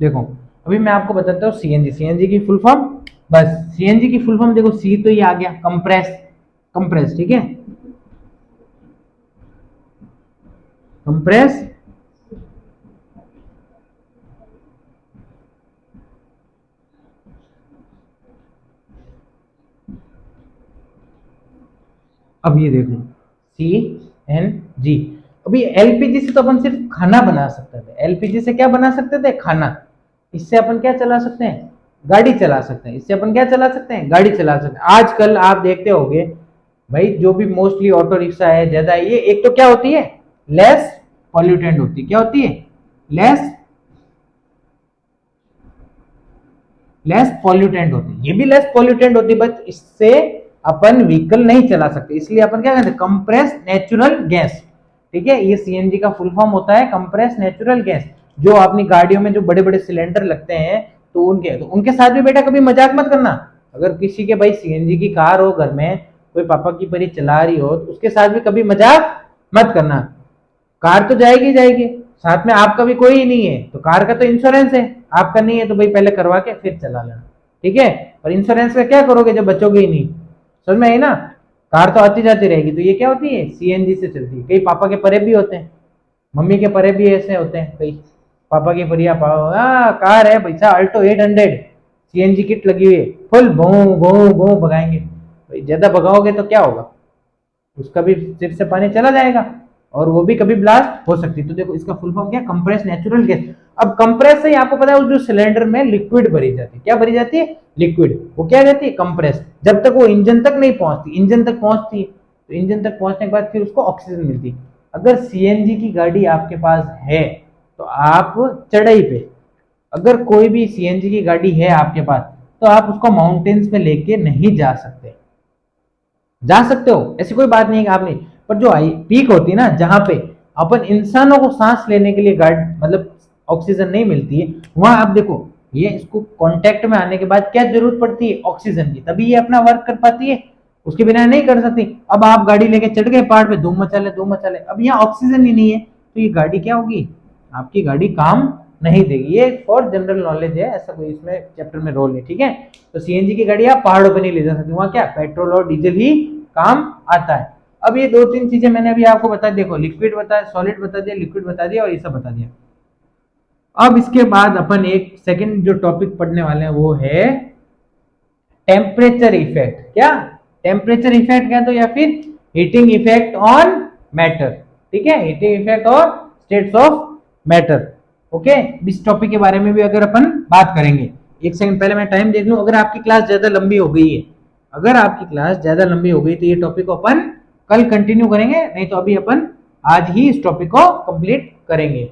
देखो अभी मैं आपको बताता हूँ सीएनजी। सीएनजी की फुल फॉर्म, बस सीएनजी की फुल फॉर्म देखो, सी तो ये आ गया कंप्रेस, कंप्रेस, ठीक है, कंप्रेस। अब ये देखो सी एन जी। अभी एलपीजी से तो अपन सिर्फ खाना बना सकते थे। एलपीजी से क्या बना सकते थे? खाना। इससे अपन क्या चला सकते हैं? गाड़ी चला सकते हैं। इससे अपन क्या चला सकते हैं? गाड़ी चला सकते हैं। आजकल आप देखते होंगे भाई, जो भी मोस्टली ऑटो रिक्शा है ज्यादा, ये एक तो क्या होती है? लेस पॉल्यूटेंट होती है। क्या होती है? लेस पॉल्यूटेंट होती है। ये भी लेस पॉल्यूटेंट होती है, बट इससे अपन व्हीकल नहीं चला सकते, इसलिए अपन क्या कहते हैं? Compress natural gas. ठीक है, ये सीएनजी का फुल फॉर्म होता है कंप्रेस नेचुरल गैस। जो अपनी गाड़ियों में जो बड़े बड़े सिलेंडर लगते हैं, तो उनके साथ भी बेटा कभी मजाक मत करना। अगर किसी के भाई सीएनजी की कार हो घर में, कोई पापा की परी चला रही हो, तो उसके साथ भी कभी मजाक मत करना। कार तो जाएगी जाएगी, साथ में आपका भी कोई नहीं है, तो कार का तो इंश्योरेंस है, आपका नहीं है तो भाई पहले करवा के फिर चला लेना। ठीक है, और इंश्योरेंस का क्या करोगे जब बचोगे ही नहीं? समझ में आई ना? कार तो आती जाती रहेगी। तो ये क्या होती है? सीएनजी से चलती है। कई पापा के परे भी होते हैं, मम्मी के परे भी ऐसे होते हैं कई। पापा की परिया कार है भैया अल्टो 800, सीएनजी किट लगी हुई है, फुल भो भो भो भगाएंगे। भाई ज्यादा भगाओगे तो क्या होगा? उसका भी सिर से पानी चला जाएगा, और वो भी कभी ब्लास्ट हो सकती है। तो देखो इसका फुल फॉर्म क्या? Compress natural gas. अब कंप्रेस से ही आपको पता है उस जो सिलेंडर में लिक्विड भरी जाती है, क्या भरी जाती है? लिक्विड। वो क्या जाती है? कंप्रेस। जब तक वो इंजन तक नहीं पहुंचती, इंजन तक पहुंचती है, तो इंजन तक पहुंचने के बाद फिर उसको ऑक्सीजन मिलती है। अगर सीएनजी की गाड़ी आपके पास है तो आप चढ़ाई पे, अगर कोई भी सीएनजी की गाड़ी है आपके पास, तो आप उसको माउंटेन्स में लेके नहीं जा सकते। जा सकते हो, ऐसी कोई बात नहीं है कि आप नहीं, पर जो पीक होती है ना, जहां पे अपन इंसानों को सांस लेने के लिए गार्ड मतलब ऑक्सीजन नहीं मिलती है, वहां आप देखो ये इसको कांटेक्ट में आने के बाद क्या जरूरत पड़ती है? ऑक्सीजन की, तभी ये अपना वर्क कर पाती है, उसके बिना नहीं कर सकती। अब आप गाड़ी लेके चढ़ गए पहाड़ पे, धूम मचा ले धूम मचा ले, अब यहाँ ऑक्सीजन ही नहीं है, तो ये गाड़ी क्या होगी? आपकी गाड़ी काम नहीं देगी। ये फॉर जनरल नॉलेज है, ऐसा कोई इसमें चैप्टर में रोल नहीं। ठीक है, तो सीएनजी की गाड़ी आप पहाड़ों पे नहीं ले जा सकते, वहां क्या पेट्रोल और डीजल ही काम आता है। अब ये दो तीन चीजें मैंने अभी आपको बता दी, देखो लिक्विड बता, सॉलिड बता दिया, लिक्विड बता दिया, और ये सब बता दिया। अब इसके बाद अपन एक सेकंड जो टॉपिक पढ़ने वाले हैं वो है टेम्परेचर इफेक्ट। क्या? टेम्परेचर इफेक्ट क्या? तो या फिर हीटिंग इफेक्ट ऑन मैटर। ठीक है, हीटिंग इफेक्ट और स्टेट्स ऑफ मैटर। ओके, इस टॉपिक के बारे में भी अगर अपन बात करेंगे। एक सेकंड पहले मैं टाइम देख लूं, अगर आपकी क्लास ज्यादा लंबी हो गई है, अगर आपकी क्लास ज्यादा लंबी हो गई तो ये टॉपिक अपन कल कंटिन्यू करेंगे, नहीं तो अभी अपन आज ही इस टॉपिक को कंप्लीट करेंगे।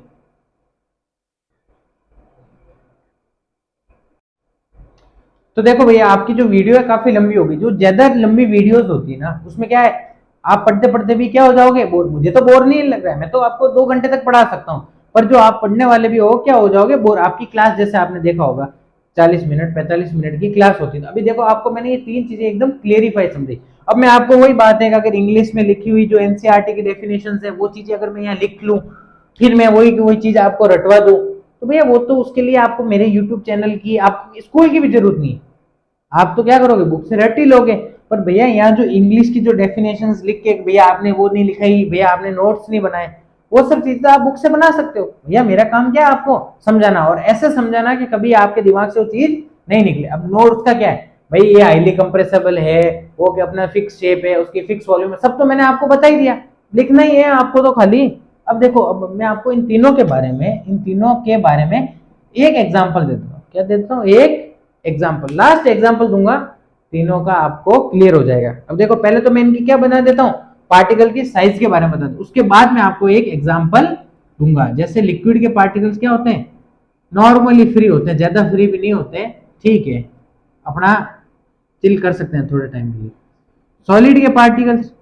तो देखो भैया, आपकी जो वीडियो है काफी लंबी होगी। जो ज्यादा लंबी वीडियोस होती है ना, उसमें क्या है, आप पढ़ते पढ़ते भी क्या हो जाओगे? बोर। मुझे तो बोर नहीं लग रहा है, मैं तो आपको 2 घंटे तक पढ़ा सकता हूँ, पर जो आप पढ़ने वाले भी हो क्या हो जाओगे? बोर। आपकी क्लास जैसे आपने देखा होगा 40 मिनट 45 मिनट की क्लास होती है। अभी देखो आपको मैंने ये 3 चीजें एकदम क्लियरिफाई समझी। अब मैं आपको वही बात है कि अगर इंग्लिश में लिखी हुई जो एनसीईआरटी की डेफिनेशन है वो चीजें अगर मैं यहाँ लिख लूँ, फिर मैं वही चीज आपको रटवा दूं, तो भैया वो तो उसके लिए आपको मेरे यूट्यूब चैनल की, आपको स्कूल की भी जरूरत नहीं है। आप तो क्या करोगे? बुक से रट ही लोगे। पर भैया यहाँ जो इंग्लिश की जो डेफिनेशंस लिख के भैया आपने वो नहीं लिखाई, भैया आपने नोट्स नहीं बनाए, वो सब चीजें तो आप बुक से बना सकते हो। भैया मेरा काम क्या है? आपको समझाना, और ऐसे समझाना कि कभी आपके दिमाग से वो चीज नहीं निकले। अब नोट्स का क्या है भाई? ये हाईली कंप्रेसेबल है, वो कि अपना फिक्स शेप है, उसकी फिक्स वॉल्यूम है, सब तो मैंने आपको बता ही दिया। लिखना ही है आपको तो खाली। अब देखो, अब मैं आपको इन तीनों के बारे में एक एग्जाम्पल देता हूँ। क्या देता हूँ? एक एग्जाम्पल, लास्ट एग्जाम्पल दूंगा, तीनों का आपको क्लियर हो जाएगा। अब देखो पहले तो मैं इनकी क्या बना देता हूँ, पार्टिकल की साइज के बारे में बता दूं, उसके बाद मैं आपको एक एग्जाम्पल दूंगा। जैसे लिक्विड के पार्टिकल्स क्या होते हैं? नॉर्मली फ्री होते हैं, ज्यादा फ्री भी नहीं होते, ठीक है, अपना चिल कर सकते हैं थोड़े टाइम के लिए। सॉलिड के पार्टिकल्स,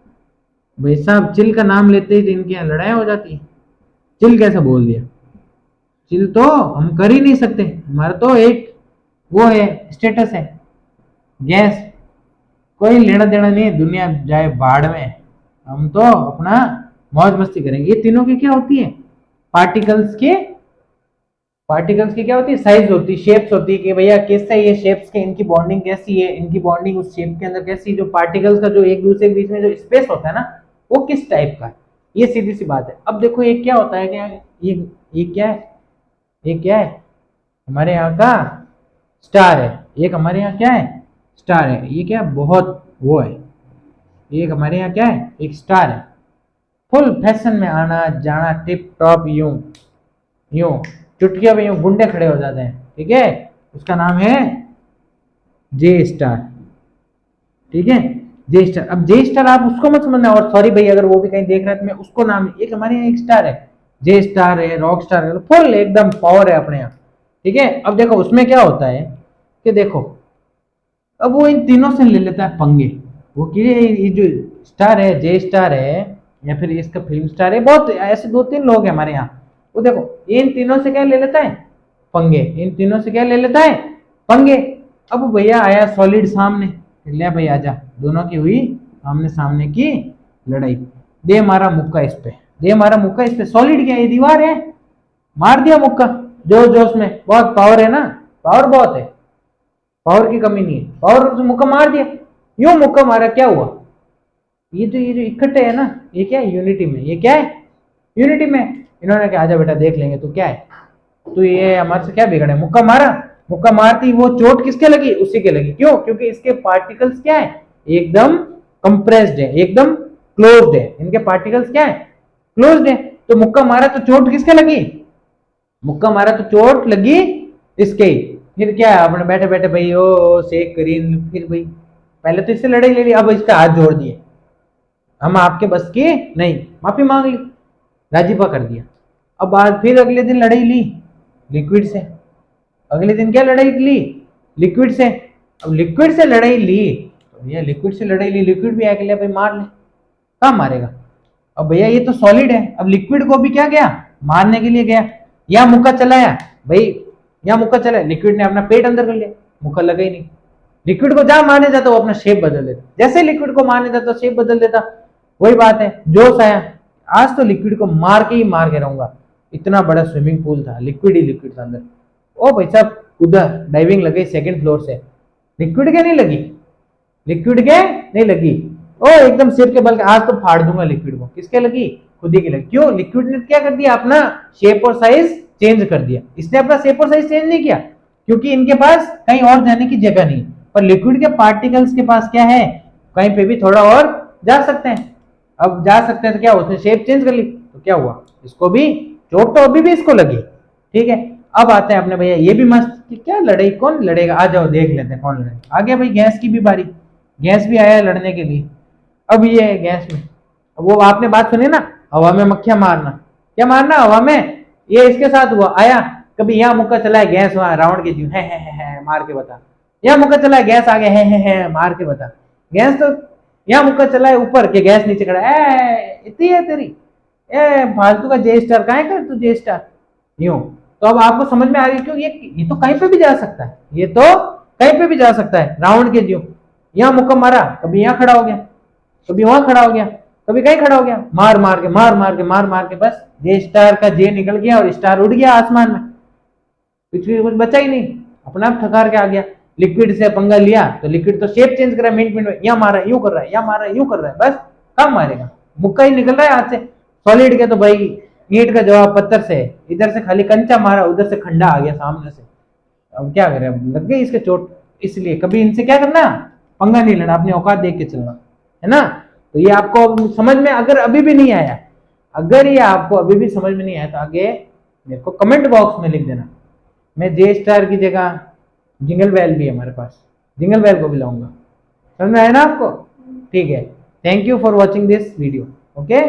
भाई साहब चिल का नाम लेते ही इनकी यहाँ लड़ाई हो जाती है। चिल कैसे बोल दिया? चिल तो हम कर ही नहीं सकते, हमारा तो एक वो है, स्टेटस है। गैस, कोई लेना देना नहीं है, दुनिया जाए बाढ़ में, हम तो अपना मौज मस्ती करेंगे। ये तीनों की क्या होती है? पार्टिकल्स की क्या होती है? साइज होती है, शेप्स होती है, कि भैया कैसे ये शेप्स के, इनकी बॉन्डिंग कैसी है, इनकी बॉन्डिंग उस शेप के अंदर कैसी, जो पार्टिकल्स का जो एक दूसरे के बीच में जो स्पेस होता है ना, वो किस टाइप का है, ये सीधी सी बात है। अब देखो ये क्या होता है, क्या ये क्या है? ये क्या है? हमारे यहाँ का स्टार है। एक हमारे यहाँ क्या है? स्टार है। ये क्या? बहुत वो है। एक हमारे यहाँ क्या है? एक स्टार है। फुल फैशन में आना जाना, टिप टॉप, यूं यूं चुटकियों में यूं गुंडे खड़े हो जाते हैं। ठीक है, उसका नाम है जे स्टार। ठीक है, जे स्टार। अब जे स्टार आप उसको मत समझना, और सॉरी भाई अगर वो भी कहीं देख रहा है तो मैं उसको नाम, एक हमारे यहाँ एक स्टार है जे स्टार है, रॉक स्टार है, फुल एकदम पावर है अपने यहाँ। ठीक है, अब देखो उसमें क्या होता है कि देखो अब वो इन तीनों से ले लेता है पंगे। वो कि ये जो स्टार है, जे स्टार है या फिर इसका फिल्म स्टार है, बहुत ऐसे दो तीन लोग हैं हमारे यहाँ। वो देखो इन तीनों से क्या ले लेता है पंगे, इन तीनों से क्या ले लेता है पंगे। अब भैया आया सॉलिड सामने, ले भाई आजा, दोनों की हुई आमने सामने की लड़ाई, दे मारा मुक्का इस पे, दे मारा मुक्का इस पे। सॉलिड क्या, ये दीवार है, मार दिया मुक्का जोश जोश में, बहुत पावर है ना, पावर बहुत है, पावर की कमी नहीं है, पावर से मुक्का मार दिया, यूं मुक्का मारा, क्या हुआ, ये जो इकट्ठे है ना, ये क्या है यूनिटी में, ये क्या है यूनिटी में। इन्होंने कहा आजा बेटा देख लेंगे, तो क्या है, तो ये हमारे से क्या बिगड़े, मुक्का मारा, मुक्का मारती वो चोट किसके लगी, उसी के लगी, क्यों, क्योंकि इसके पार्टिकल्स क्या है, एकदम कंप्रेस्ड है, एकदम क्लोज्ड है, इनके पार्टिकल्स क्या है, क्लोज्ड है। तो मुक्का मारा तो चोट किसके लगी, मुक्का मारा तो चोट लगी इसके ही। फिर क्या है, आपने बैठे बैठे भाई ओ शेख करीन, फिर भाई पहले तो इससे लड़ाई ले ली, अब इसका हाथ जोड़ दिए, हम आपके बस की नहीं, माफी मांग ली, राजीपा कर दिया। अब बाद फिर अगले दिन लड़ाई ली लिक्विड से, अगले दिन क्या लड़ाई ली, लिक्विड से। अब लिक्विड से लड़ाई ली तो भैया लिक्विड से लड़ाई ली, लिक्विड भी आके ले भाई मार ले, कहाँ मारेगा। अब भैया ये तो सॉलिड है, अब लिक्विड को भी क्या गया मारने के लिए गया, या मुक्का चलाया भाई, या मुक्का चलाया, लिक्विड ने अपना पेट अंदर कर लिया, मुक्का लगा ही नहीं। लिक्विड को जहां मारने जाता वो अपना शेप बदल देता, जैसे लिक्विड को मारने जाता शेप बदल देता। वही बात है, जोश आया, आज तो लिक्विड को मार के ही मार के रहूंगा। इतना बड़ा स्विमिंग पूल था, लिक्विड ही लिक्विड था अंदर। ओ भाई साहब उधर डाइविंग लगी सेकंड फ्लोर से, लिक्विड के नहीं लगी, लिक्विड के नहीं लगी, ओ एकदम सिर के बल के, आज तो फाड़ दूंगा लिक्विड को, किसके लगी, खुद ही की लगी। क्यों, लिक्विड ने क्या कर दिया, अपना शेप और साइज चेंज कर दिया। इसने अपना शेप और साइज चेंज नहीं किया, क्योंकि इनके पास कहीं और जाने की जगह नहीं, पर लिक्विड के पार्टिकल्स के पास क्या है, कहीं पे भी थोड़ा और जा सकते हैं। अब जा सकते हैं तो क्या, उसने शेप चेंज कर ली, तो क्या हुआ, इसको भी चोट तो अभी भी इसको लगी। ठीक है, अब आते हैं अपने भैया, ये भी मस्त कि क्या लड़ाई, कौन लड़ेगा, आ जाओ देख लेते हैं कौन लड़ेगा। आ गया भाई गैस की भी बारी, गैस भी आया लड़ने के लिए। अब ये है गैस में, अब वो आपने बात सुनी ना, हवा में मक्खियां मारना, क्या मारना हवा में, ये इसके साथ हुआ, आया कभी यहाँ मुक्का चलाए गैस, वहां रावण के जीव है मार के बता, यहाँ मुक्का चलाए गैस आ गया है मार के बता। गैस तो यहाँ मुक्का चलाए ऊपर के, गैस नीचे खड़ा है, इतनी है तेरी, ए फालतू का जे स्टार कहाँ कर तू, जे स्टार यूं। तो अब आपको समझ में आ गया, क्यों ये तो कहीं पे भी जा सकता है, ये तो कहीं पे भी जा सकता है, रावण के जीव यहाँ मुक्का मारा, कभी यहाँ खड़ा हो गया, कभी वहां खड़ा हो गया, कभी कहीं खड़ा हो गया, मार मार के मार मार के मार मार के बस जे स्टार का जे निकल गया और स्टार उड़ गया आसमान में, कुछ बचा ही नहीं, अपना आप ठकार के आ गया। लिक्विड से पंगा लिया तो लिक्विड तो शेप चेंज करा मिनट मिनट में, यहाँ मारा यूं कर रहा है, यहाँ मारा यूं कर रहा है, बस कब मारेगा, मुक्का ही निकल रहा है हाथ से। सॉलिड के तो भाई ईंट का जवाब पत्थर से, इधर से खाली कंचा मारा, उधर से खंडा आ गया सामने से, अब क्या करें, अब लग गई इसके चोट। इसलिए कभी इनसे क्या करना, पंगा नहीं लेना, अपनी औकात देख के चलना, है ना। तो ये आपको समझ में अगर अभी भी नहीं आया, अगर ये आपको अभी भी समझ में नहीं आया तो आगे मेरे को कमेंट बॉक्स में लिख देना, मैं जे स्टार की जगह जिंगल बेल भी है हमारे पास, जिंगल बेल को भी लाऊंगा। समझ में आया ना आपको, ठीक है। Thank you for watching this video, okay.